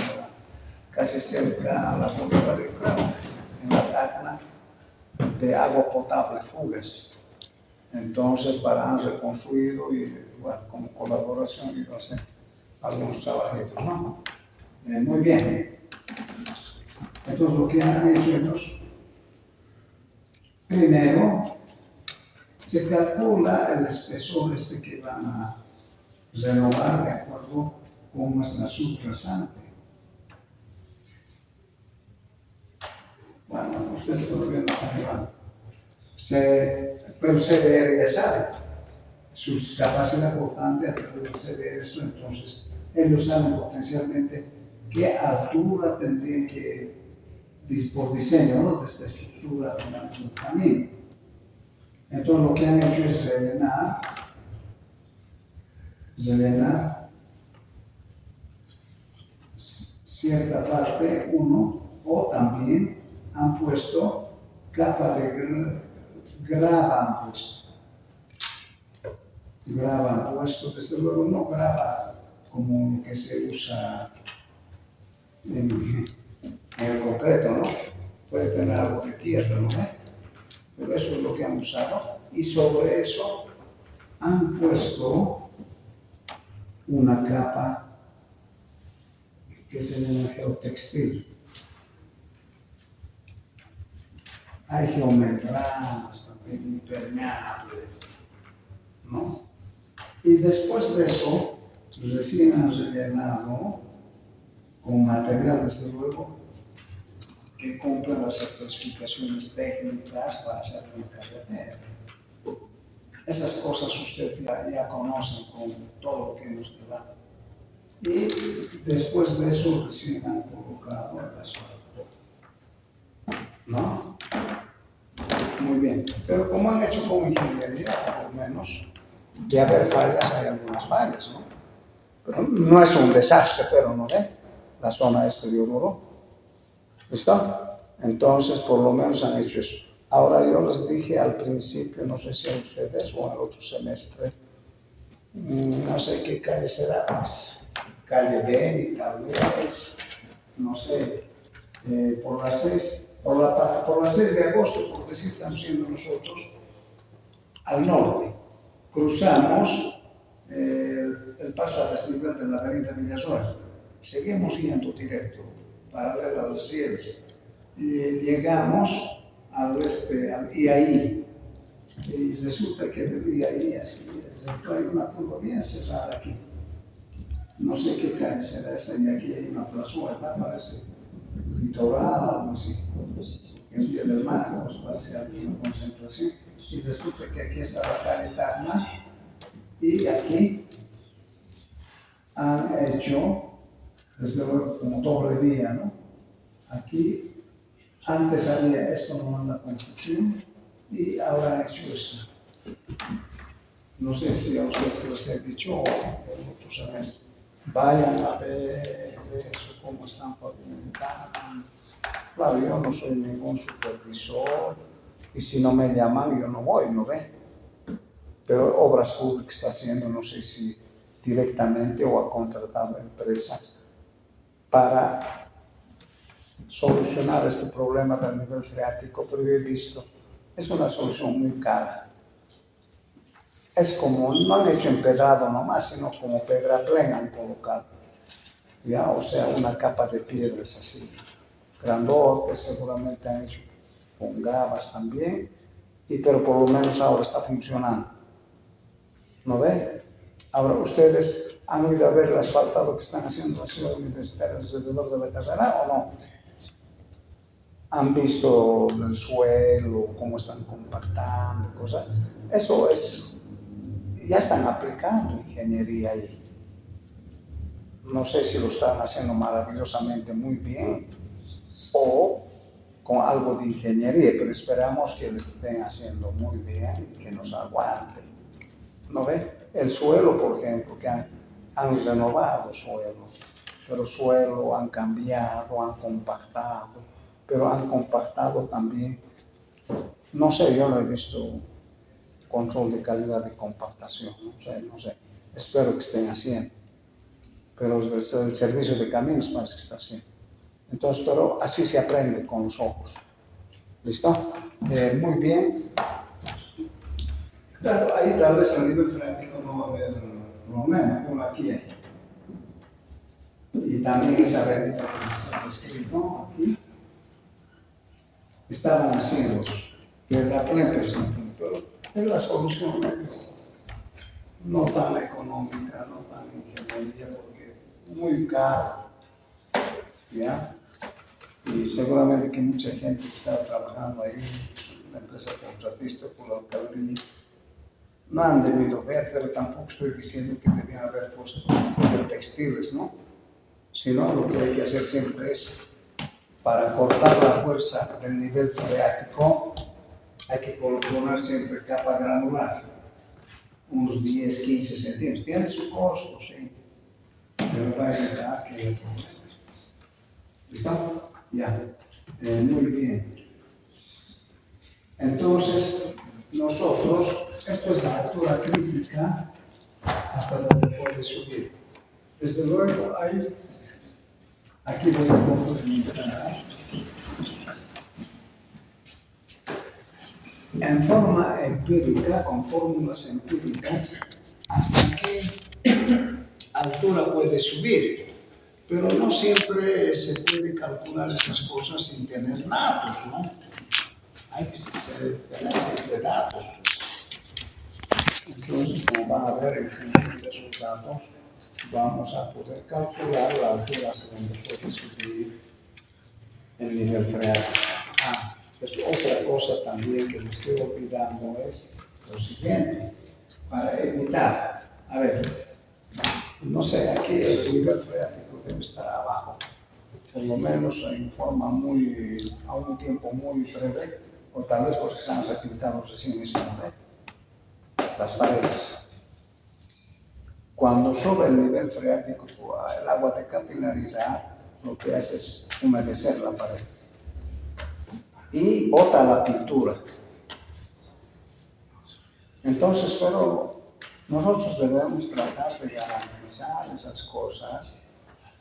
casi cerca a la frontera de Ucrania, en la Tacna, de agua potable, fugas. Entonces, han reconstruido y, bueno, como colaboración iba a hacer algunos trabajitos, ¿no? Muy bien. Entonces, lo que han hecho ellos, primero, se calcula el espesor que van a renovar de acuerdo con cómo es la subrasante. Bueno, ustedes todavía no están llevando. Pero CBR ya sabe su capacidad portante a través del CBR, eso, entonces ellos saben potencialmente qué altura tendrían que, por diseño, ¿no?, de esta estructura durante un camino. Entonces lo que han hecho es rellenar cierta parte, o también han puesto capa de grava, han puesto. Grava han puesto, desde luego no grava como lo que se usa en el concreto, ¿no? Puede tener algo de tierra, ¿no? Pero eso es lo que han usado. Y sobre eso han puesto una capa que se llama geotextil. Hay geomembranas también impermeables, ¿no? Y después de eso, recién han rellenado con material, desde luego, que cumplen las especificaciones técnicas para hacer una carretera. Esas cosas ustedes ya conocen con todo lo que hemos llevado. Y después de eso recién han colocado el asfalto, ¿no? Muy bien. Pero como han hecho con ingeniería, por lo menos, de haber fallas, hay algunas fallas, ¿no? Pero no es un desastre, pero no ve la zona este de Oruro. ¿Listo? Entonces, por lo menos han hecho eso. Ahora, yo les dije al principio, no sé si a ustedes o al otro semestre, no sé qué calle será, pues, calle Beni, tal vez, no sé, por las 6 de agosto, porque sí estamos yendo nosotros al norte. Cruzamos el paso a desnivel de la avenida Villazuel. Seguimos yendo directo, paralelo a las rieles. Llegamos al este, al IAI, y resulta que del IAI así, hay una curva bien cerrada aquí. No sé qué calle será esta, y aquí hay una plazuela, parece litoral, algo así. El día del Marcos parece alguna concentración. Y resulta que aquí está la calle Tacna, y aquí han hecho, desde luego, como doble vía, ¿no? Aquí antes había esto, no manda confusión, y ahora han hecho esto. No sé si a ustedes les he dicho o en otros semestres. Vayan a ver eso, cómo están pavimentando. Claro, yo no soy ningún supervisor, y si no me llaman, yo no voy, ¿no ve? Pero Obras Públicas está haciendo, no sé si directamente o ha contratado a empresa para solucionar este problema del nivel freático, pero yo he visto, es una solución muy cara. es como, no han hecho empedrado nomás, sino como pedraplén han colocado. Ya, o sea, una capa de piedras así, grandotes, seguramente han hecho con gravas también, pero por lo menos ahora está funcionando. ¿No ve? Ahora, ¿ustedes han ido a ver el asfaltado que están haciendo en la ciudad universitaria alrededor de la carrera o no? ¿Han visto el suelo, cómo están compactando y cosas? Eso es, ya están aplicando ingeniería ahí. No sé si lo están haciendo maravillosamente muy bien o con algo de ingeniería, pero esperamos que lo estén haciendo muy bien y que nos aguante. ¿No ve? El suelo, por ejemplo, que han renovado el suelo, pero el suelo han cambiado, han compactado, pero han compactado también, no sé, yo no he visto control de calidad de compactación, no sé, espero que estén haciendo, pero el servicio de caminos parece que está haciendo. Entonces, pero así se aprende con los ojos. ¿Listo? Muy bien. Claro, ahí tal vez a nivel freático no va a haber problema, como aquí hay. Y también esa avenida que se ha descrito aquí, estaban haciendo terraplén, pero es la solución no tan económica, no tan ingeniería, porque es muy caro, ¿ya? Y seguramente que mucha gente que estaba trabajando ahí, la empresa contratista por la alcaldía, no han debido ver, pero tampoco estoy diciendo que debían haber puesto textiles, ¿no? Sino lo que hay que hacer siempre es, para cortar la fuerza del nivel freático, hay que poner siempre capa granular, unos 10, 15 centímetros. Tiene su costo, sí, pero va a evitar que haya problemas. ¿Listo? Ya. Muy bien. Entonces, nosotros, esto es la altura crítica hasta donde puede subir. Desde luego, aquí voy a complementar en forma empírica, con fórmulas empíricas, hasta qué altura puede subir. Pero no siempre se puede calcular esas cosas sin tener datos, ¿no? Hay que tener siempre datos. Pues. Entonces, como van a ver en función de esos datos, vamos a poder calcular la altura hasta donde puede subir el nivel freático. Pues otra cosa también que me estoy olvidando es lo siguiente, para evitar, a ver, no sé, aquí el nivel freático debe estar abajo, por lo menos en forma a un tiempo muy breve, o tal vez porque se han repintado recién esto, las paredes. Cuando sube el nivel freático, el agua de capilaridad lo que hace es humedecer la pared y bota la pintura. Entonces, pero nosotros debemos tratar de garantizar esas cosas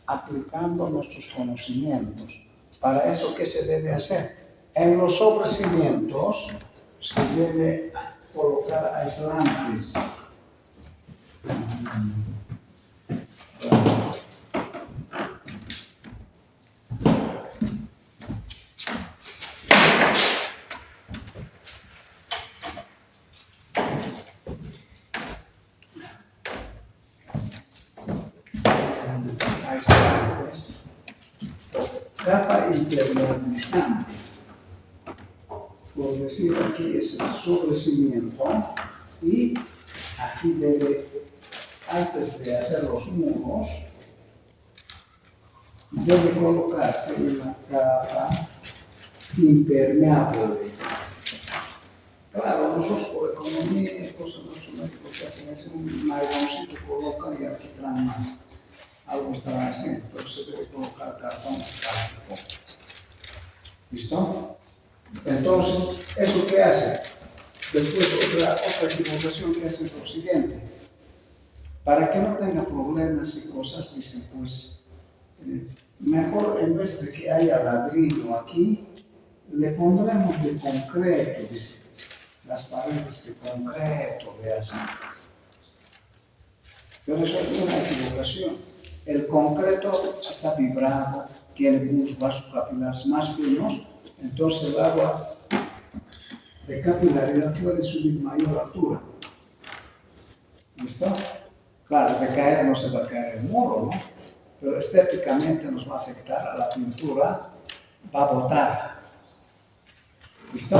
aplicando nuestros conocimientos. Para eso, ¿qué se debe hacer? En los sobrecimientos se debe colocar aislantes. Aislantes. Capa impermeabilizante. Por decir, aquí es el sobrecimiento y aquí debe, antes de hacer los muros, debe colocarse una capa impermeable. Claro, nosotros por economía y cosas, nuestros médicos que hacen es un nailoncito, colocan y aquí traen más. Algo estarán haciendo, pero se debe colocar cartón plástico. ¿Listo? Entonces, ¿eso qué hace? Después otra equivocación que hace es lo siguiente. Para que no tenga problemas y cosas, dicen pues, mejor en vez de que haya ladrillo aquí, le pondremos de concreto, dice. las paredes de concreto de así. Pero eso es una equivocación. El concreto está vibrado, tiene unos vasos capilares más finos, entonces el agua de capilaridad puede subir mayor altura. ¿Listo? Claro, de caer no se va a caer el muro, ¿no? Pero estéticamente nos va a afectar a la pintura, va a botar. ¿Listo?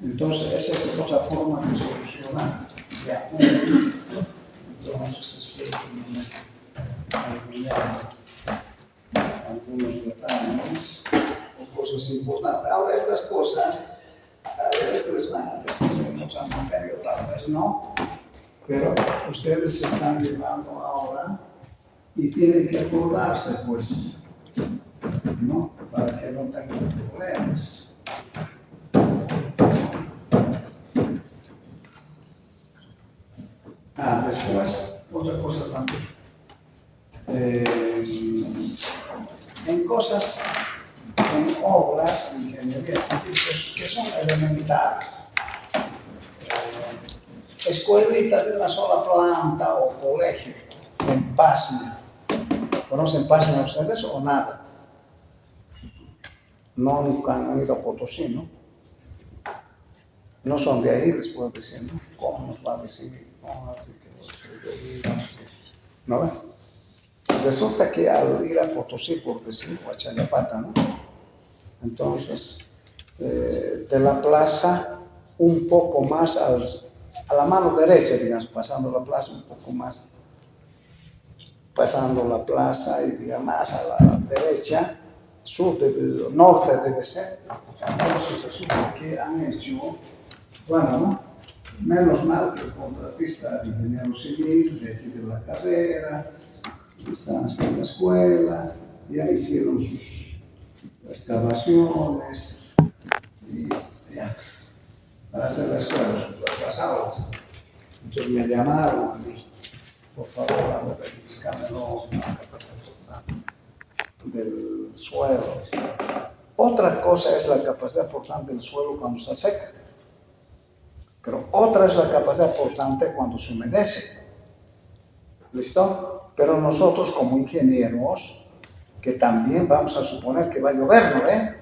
Entonces, esa es otra forma de solucionar. Ya, entonces, algunos detalles o cosas importantes. Ahora, estas cosas, a veces les van a decir en otra materia, tal vez no, pero ustedes se están llevando ahora y tienen que acordarse, pues, ¿no? Para que no tengan problemas. Después, otra cosa también. En cosas, en obras de ingeniería científica que son elementales. Escuelita de una sola planta o colegio en Pasna. ¿Conocen Pasna ustedes o nada? No, nunca han ido a Potosí, ¿no? No son de ahí, les puedo decir, ¿no? ¿Cómo nos va a decir? ¿No ven? Resulta que al ir a Potosí, por decir, o a Chayapata, ¿no? Entonces, de la plaza un poco más a la mano derecha, digamos, pasando la plaza un poco más, pasando la plaza y digamos más a la derecha, norte debe ser. Entonces resulta que han hecho, bueno, ¿no? Menos mal que el contratista de ingeniero civil de aquí de la carrera, están haciendo la escuela, ya hicieron sus excavaciones y ya, para hacer la escuela, las aulas. Entonces me llamaron a mí, por favor, a verificarme la capacidad del suelo. Otra cosa es la capacidad portante del suelo cuando está seca, pero otra es la capacidad portante cuando se humedece. ¿Listo? Pero nosotros como ingenieros, que también vamos a suponer que va a llover, ¿no ve?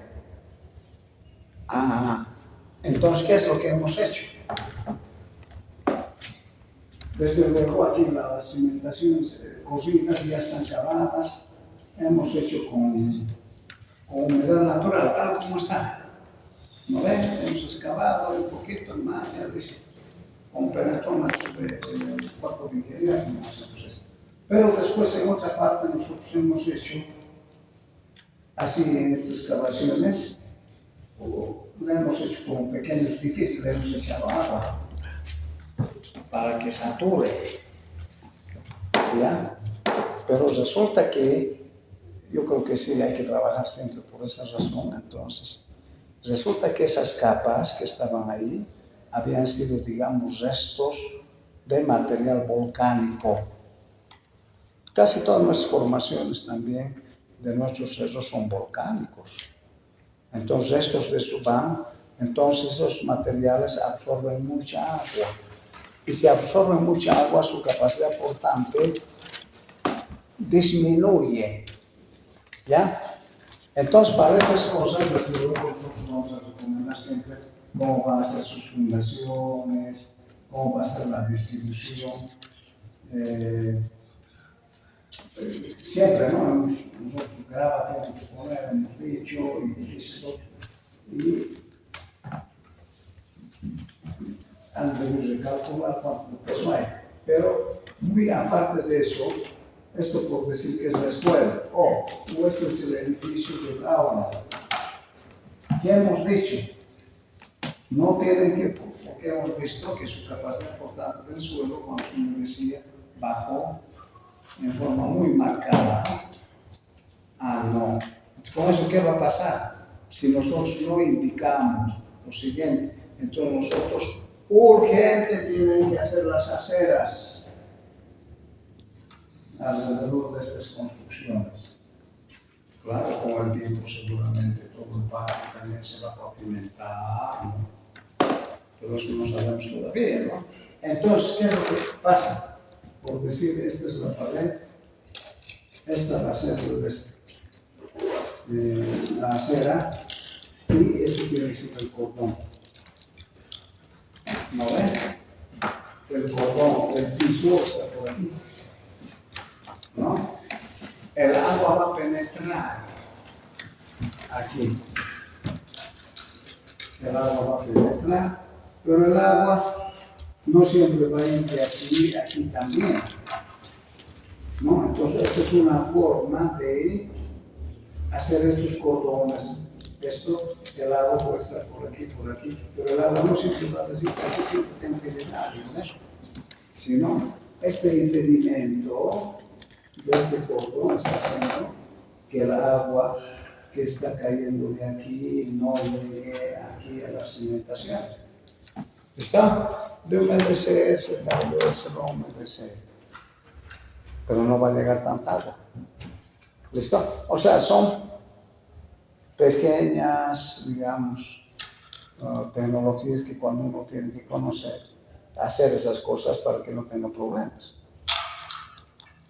Entonces, ¿qué es lo que hemos hecho? Desde luego aquí las cimentaciones corridas ya están cavadas, hemos hecho con humedad natural, tal como está. ¿No ven? Hemos excavado un poquito más, ya ves, con penetrómetros de cuerpo de ingeniería. Pero después en otra parte nosotros hemos hecho, así en estas excavaciones, le hemos hecho como pequeños piques y le hemos echado agua para que sature, ¿ya? Pero resulta que yo creo que sí hay que trabajar siempre por esa razón. Entonces, resulta que esas capas que estaban ahí habían sido, digamos, restos de material volcánico. Casi todas nuestras formaciones también de nuestros cerros son volcánicos. Entonces, restos de subán, entonces esos materiales absorben mucha agua. Y si absorben mucha agua, su capacidad portante disminuye. ¿Ya? Entonces, para esas cosas, desde luego, nosotros vamos a recomendar siempre cómo van a ser sus fundaciones, cómo va a ser la distribución. Siempre, ¿no? Nosotros graba, tenemos que poner, hemos dicho, y esto. Y antes de calcular cuánto peso hay. Pero, muy aparte de eso, esto por decir que es la escuela, o esto es el edificio del aula. ¿Qué hemos dicho? No tienen que, porque hemos visto que su capacidad portante del suelo, cuando me decía, bajó en forma muy marcada. No. ¿Con eso qué va a pasar? Si nosotros no indicamos lo siguiente, entonces nosotros urgente tienen que hacer las aceras alrededor de estas construcciones. Claro, con el tiempo seguramente todo el barrio también se va a pavimentar, ¿no? los que no sabemos todavía, ¿no? Entonces, ¿qué es lo que pasa? Por decir, esta es la pared, esta va a ser la acera, y esto quiere decir el cordón. ¿No ven? El cordón, el piso está por aquí, ¿no? El agua va a penetrar aquí. El agua va a penetrar, pero el agua no siempre va a ir de aquí a aquí también, ¿no? Entonces, esta es una forma de hacer estos cordones. Esto, el agua puede estar por aquí, pero el agua no siempre va a decir que aquí siempre tengo que llegar, ¿no? Sino, este impedimento de este cordón está haciendo que el agua que está cayendo de aquí no llegue aquí a las cimentaciones. ¿Está? De humedecerse, va a humedecer, pero no va a llegar tanta agua. ¿Listo? O sea, son pequeñas, digamos, tecnologías que cuando uno tiene que conocer, hacer esas cosas para que no tenga problemas.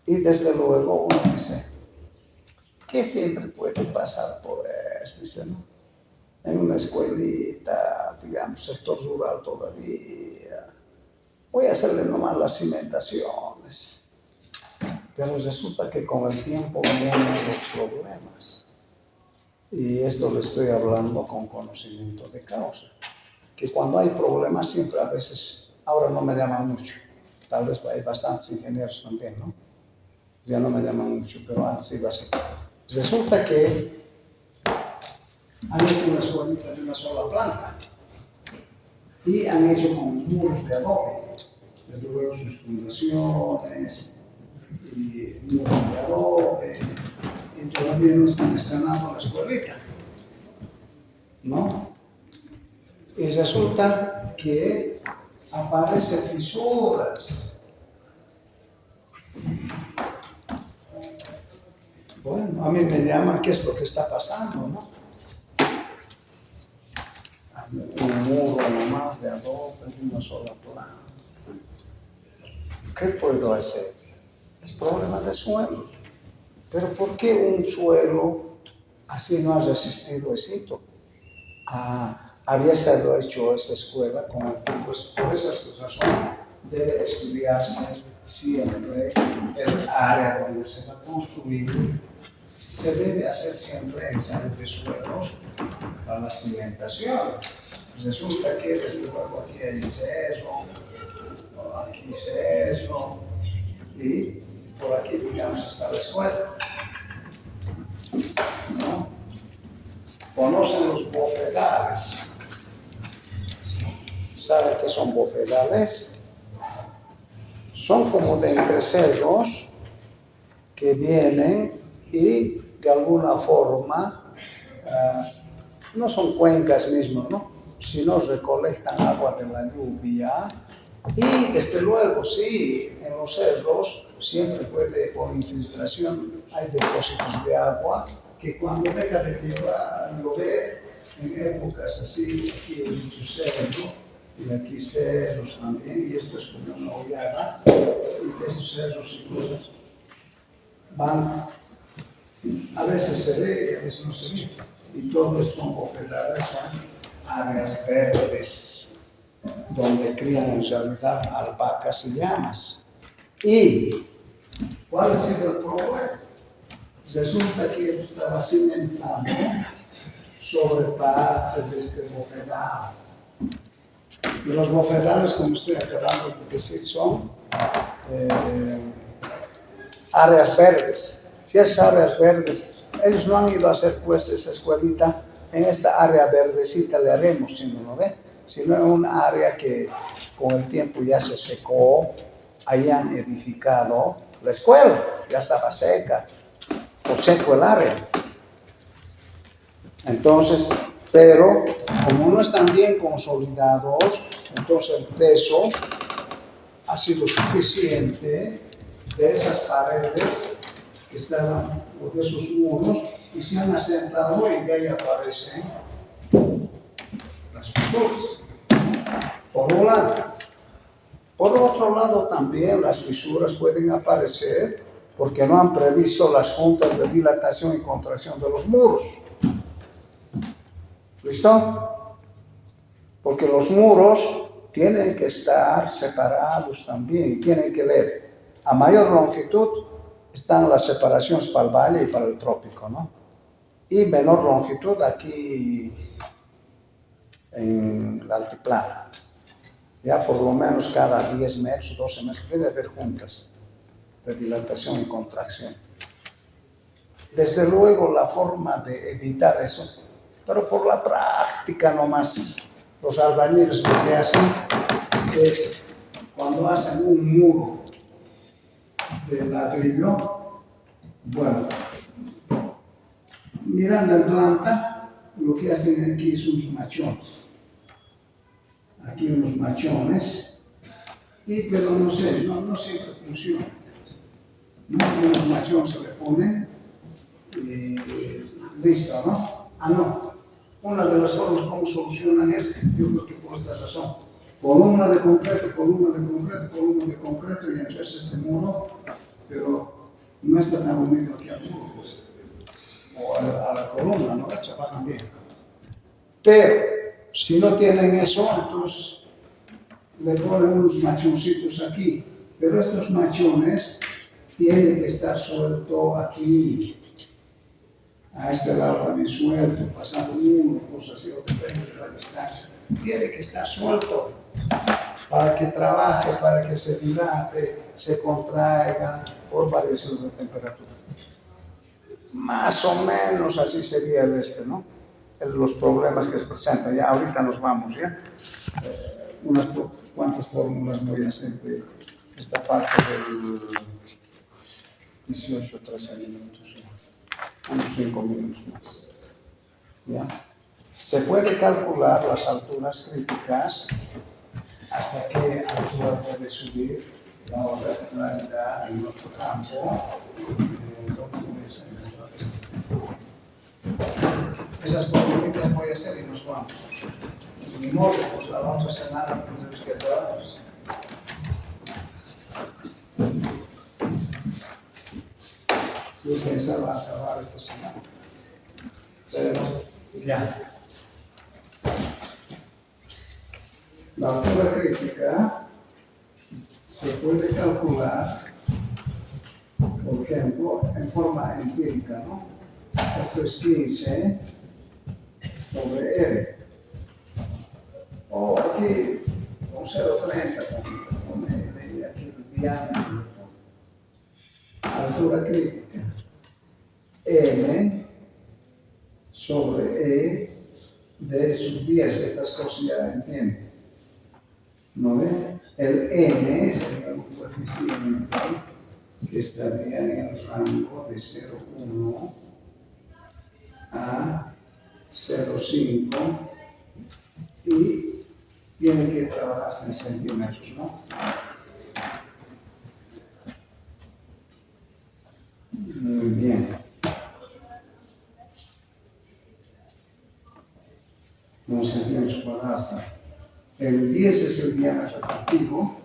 Y desde luego uno dice, ¿qué siempre puede pasar por esto? Dice, ¿no? En una escuelita, digamos, sector rural todavía, voy a hacerle nomás las cimentaciones. Pero resulta que con el tiempo vienen los problemas. Y esto le estoy hablando con conocimiento de causa. Que cuando hay problemas siempre a veces, ahora no me llaman mucho. Tal vez hay bastantes ingenieros también, ¿no? Ya no me llaman mucho, pero antes iba así. Resulta que han hecho una escuelita de una sola planta. Y han hecho con muros de adobe. Desde luego sus fundaciones y muros de adobe. Y todavía no están estrenando la escuelita, ¿no? Y resulta que aparecen fisuras. Bueno, a mí me llaman qué es lo que está pasando, ¿no? Un muro nomás de adobe de una sola planta. ¿Qué puedo hacer? Es problema de suelo. Pero ¿por qué un suelo así no ha resistido éxito? Había estado hecho esa escuela con el tiempo, por esa razón debe estudiarse siempre el área donde se va a construir. Se debe hacer siempre examen de suelos para la cimentación. Resulta que desde luego aquí hay seso, aquí seso, y por aquí, digamos, está la escuela, ¿no? Conocen los bofedales. ¿Saben qué son bofedales? Son como de entrecerros que vienen y de alguna forma no son cuencas mismas, ¿no? Sino recolectan agua de la lluvia. Y desde luego, sí, en los cerros siempre puede, por infiltración, hay depósitos de agua que cuando deja de llover, en épocas así, aquí hay muchos cerros, ¿no? Y aquí cerros también, y esto es como una hollada, y estos cerros y cosas van, a veces se ve y a veces no se ve, y todos son bofedales, son áreas verdes, donde crían en realidad alpacas y llamas. ¿Y cuál ha sido el problema? Resulta que esto estaba cimentado sobre parte de este bofedal. Y los bofedales, como estoy acabando de decir, son áreas verdes. Si esas áreas verdes, ellos no han ido a hacer pues esa escuelita, en esta área verdecita le haremos, si no lo ve, sino en una área que con el tiempo ya se secó, ahí han edificado la escuela, ya estaba seca, o seco el área. Entonces, pero como no están bien consolidados, entonces el peso ha sido suficiente de esas paredes que estaban, o de esos muros, y se han asentado y de ahí aparecen las fisuras. por un lado. Por otro lado, también las fisuras pueden aparecer porque no han previsto las juntas de dilatación y contracción de los muros. ¿Listo? Porque los muros tienen que estar separados también y tienen que leer. A mayor longitud están las separaciones para el valle y para el trópico, ¿no? Y menor longitud aquí en el altiplano. Ya por lo menos cada 10 metros, 12 metros debe haber juntas de dilatación y contracción. Desde luego la forma de evitar eso, pero por la práctica nomás, los albañiles lo que hacen es cuando hacen un muro de ladrillo, bueno, mirando en planta, lo que hacen aquí son unos machones. Aquí unos machones, pero no sé, no siempre funciona. Unos machones se le ponen, listo, ¿no? No. Una de las formas como solucionan es, yo creo que por esta razón, columna de concreto, columna de concreto, columna de concreto, y entonces este muro, pero no está tan unido aquí al muro, pues, o a la columna, ¿no? Trabajan bien. Pero, si no tienen eso, entonces le ponen unos machoncitos aquí, pero estos machones tienen que estar sueltos aquí, a este lado también suelto, pasando uno, cosas así, o depende de la distancia. Tiene que estar suelto para que trabaje, para que se dilate, se contraiga por variaciones de temperatura. Más o menos así sería ¿no? Los problemas que se presentan. Ya ahorita nos vamos, ¿ya? Unas cuantas fórmulas voy a hacer de esta parte del 18, 13 minutos, ¿ya? Unos 5 minutos más. ¿Ya? Se puede calcular las alturas críticas hasta qué altura puede subir la ordenabilidad en otro campo. Esas fórmulas voy a hacer y nos vamos. Ni modo, pues la otra semana tenemos que acabar. Yo pensaba acabar esta semana, pero ya. La altura crítica se puede calcular, por ejemplo, en forma empírica, ¿no? Esto es 15 sobre R. O aquí con 0,30 con L y aquí el diámetro. Altura crítica. M sobre E de sub 10. Estas cosas ya entienden. ¿No ven? El N sería un coeficiente que estaría en el rango de 0,1 a 0,5 y tiene que trabajarse en centímetros, ¿no? Muy bien. Unos centímetros cuadrados. El 10 es el diámetro efectivo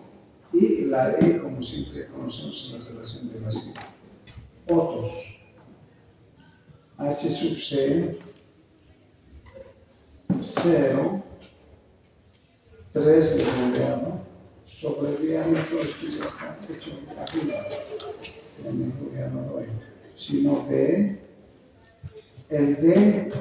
y la E, como siempre conocemos en la relación de la sigla. Otros. H sub C 0, 3 redondeado sobre el diámetro, esto ya está hecho arriba. Ya no doy. Sino D, el D,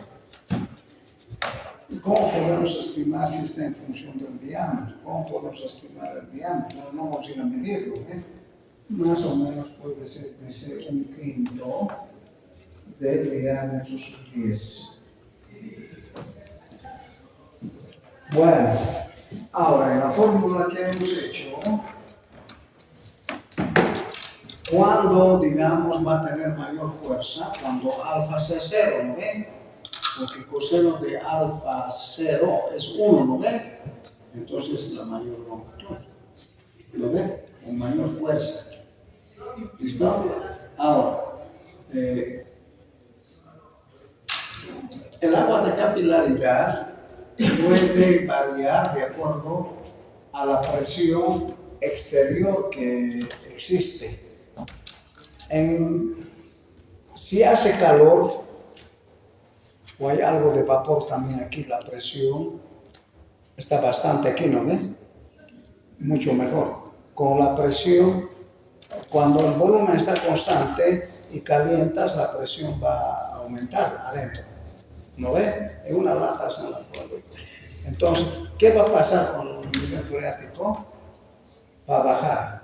¿cómo podemos estimar si está en función del diámetro? ¿Cómo podemos estimar el diámetro? No vamos a ir a medirlo, ¿eh? Más o menos puede ser un quinto del diámetro sub 10. Bueno, ahora en la fórmula que hemos hecho, cuando, digamos, va a tener mayor fuerza, cuando alfa sea 0, ¿no ven? Porque coseno de alfa 0 es 1, ¿no ven? Entonces la mayor longitud, ¿lo ven? Con mayor fuerza. ¿Listo? Ahora, el agua de capilaridad puede variar de acuerdo a la presión exterior que existe. Si hace calor o hay algo de vapor también aquí, la presión está bastante aquí, ¿no ve? Mucho mejor. Con la presión, cuando el volumen está constante y calientas, la presión va a aumentar adentro. ¿No ve? En una lata se la puede. Entonces, ¿qué va a pasar con el nivel freático? Va a bajar.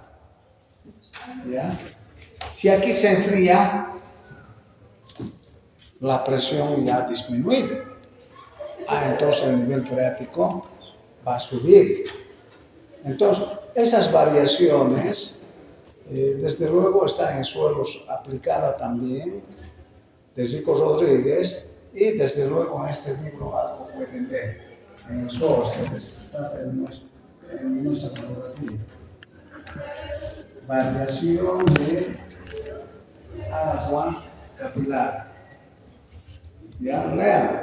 ¿Ya? Si aquí se enfría, la presión ya ha disminuido. Entonces el nivel freático va a subir. Entonces, esas variaciones, desde luego, están en suelos aplicada también de Zico Rodríguez, y desde luego en este libro algo pueden ver en el SOS, que está en nuestra fotografía. Variación de agua capilar. Ya, lean.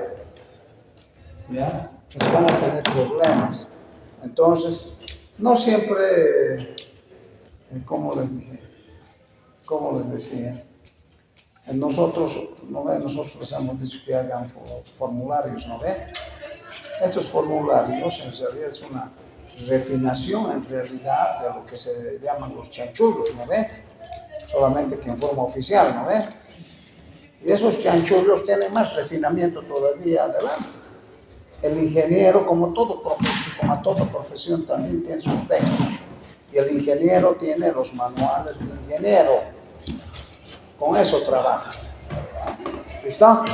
Ya, pues van a tener problemas. Entonces, no siempre, como les decía, nosotros les hemos dicho que hagan formularios, ¿no ve? Estos formularios en realidad es una refinación en realidad de lo que se llaman los chanchullos, ¿no ve? Solamente que en forma oficial, ¿no ve? Y esos chanchullos tienen más refinamiento todavía adelante. El ingeniero, como a toda profesión, también tiene sus textos. Y el ingeniero tiene los manuales del ingeniero. Con eso trabaja. ¿Listo?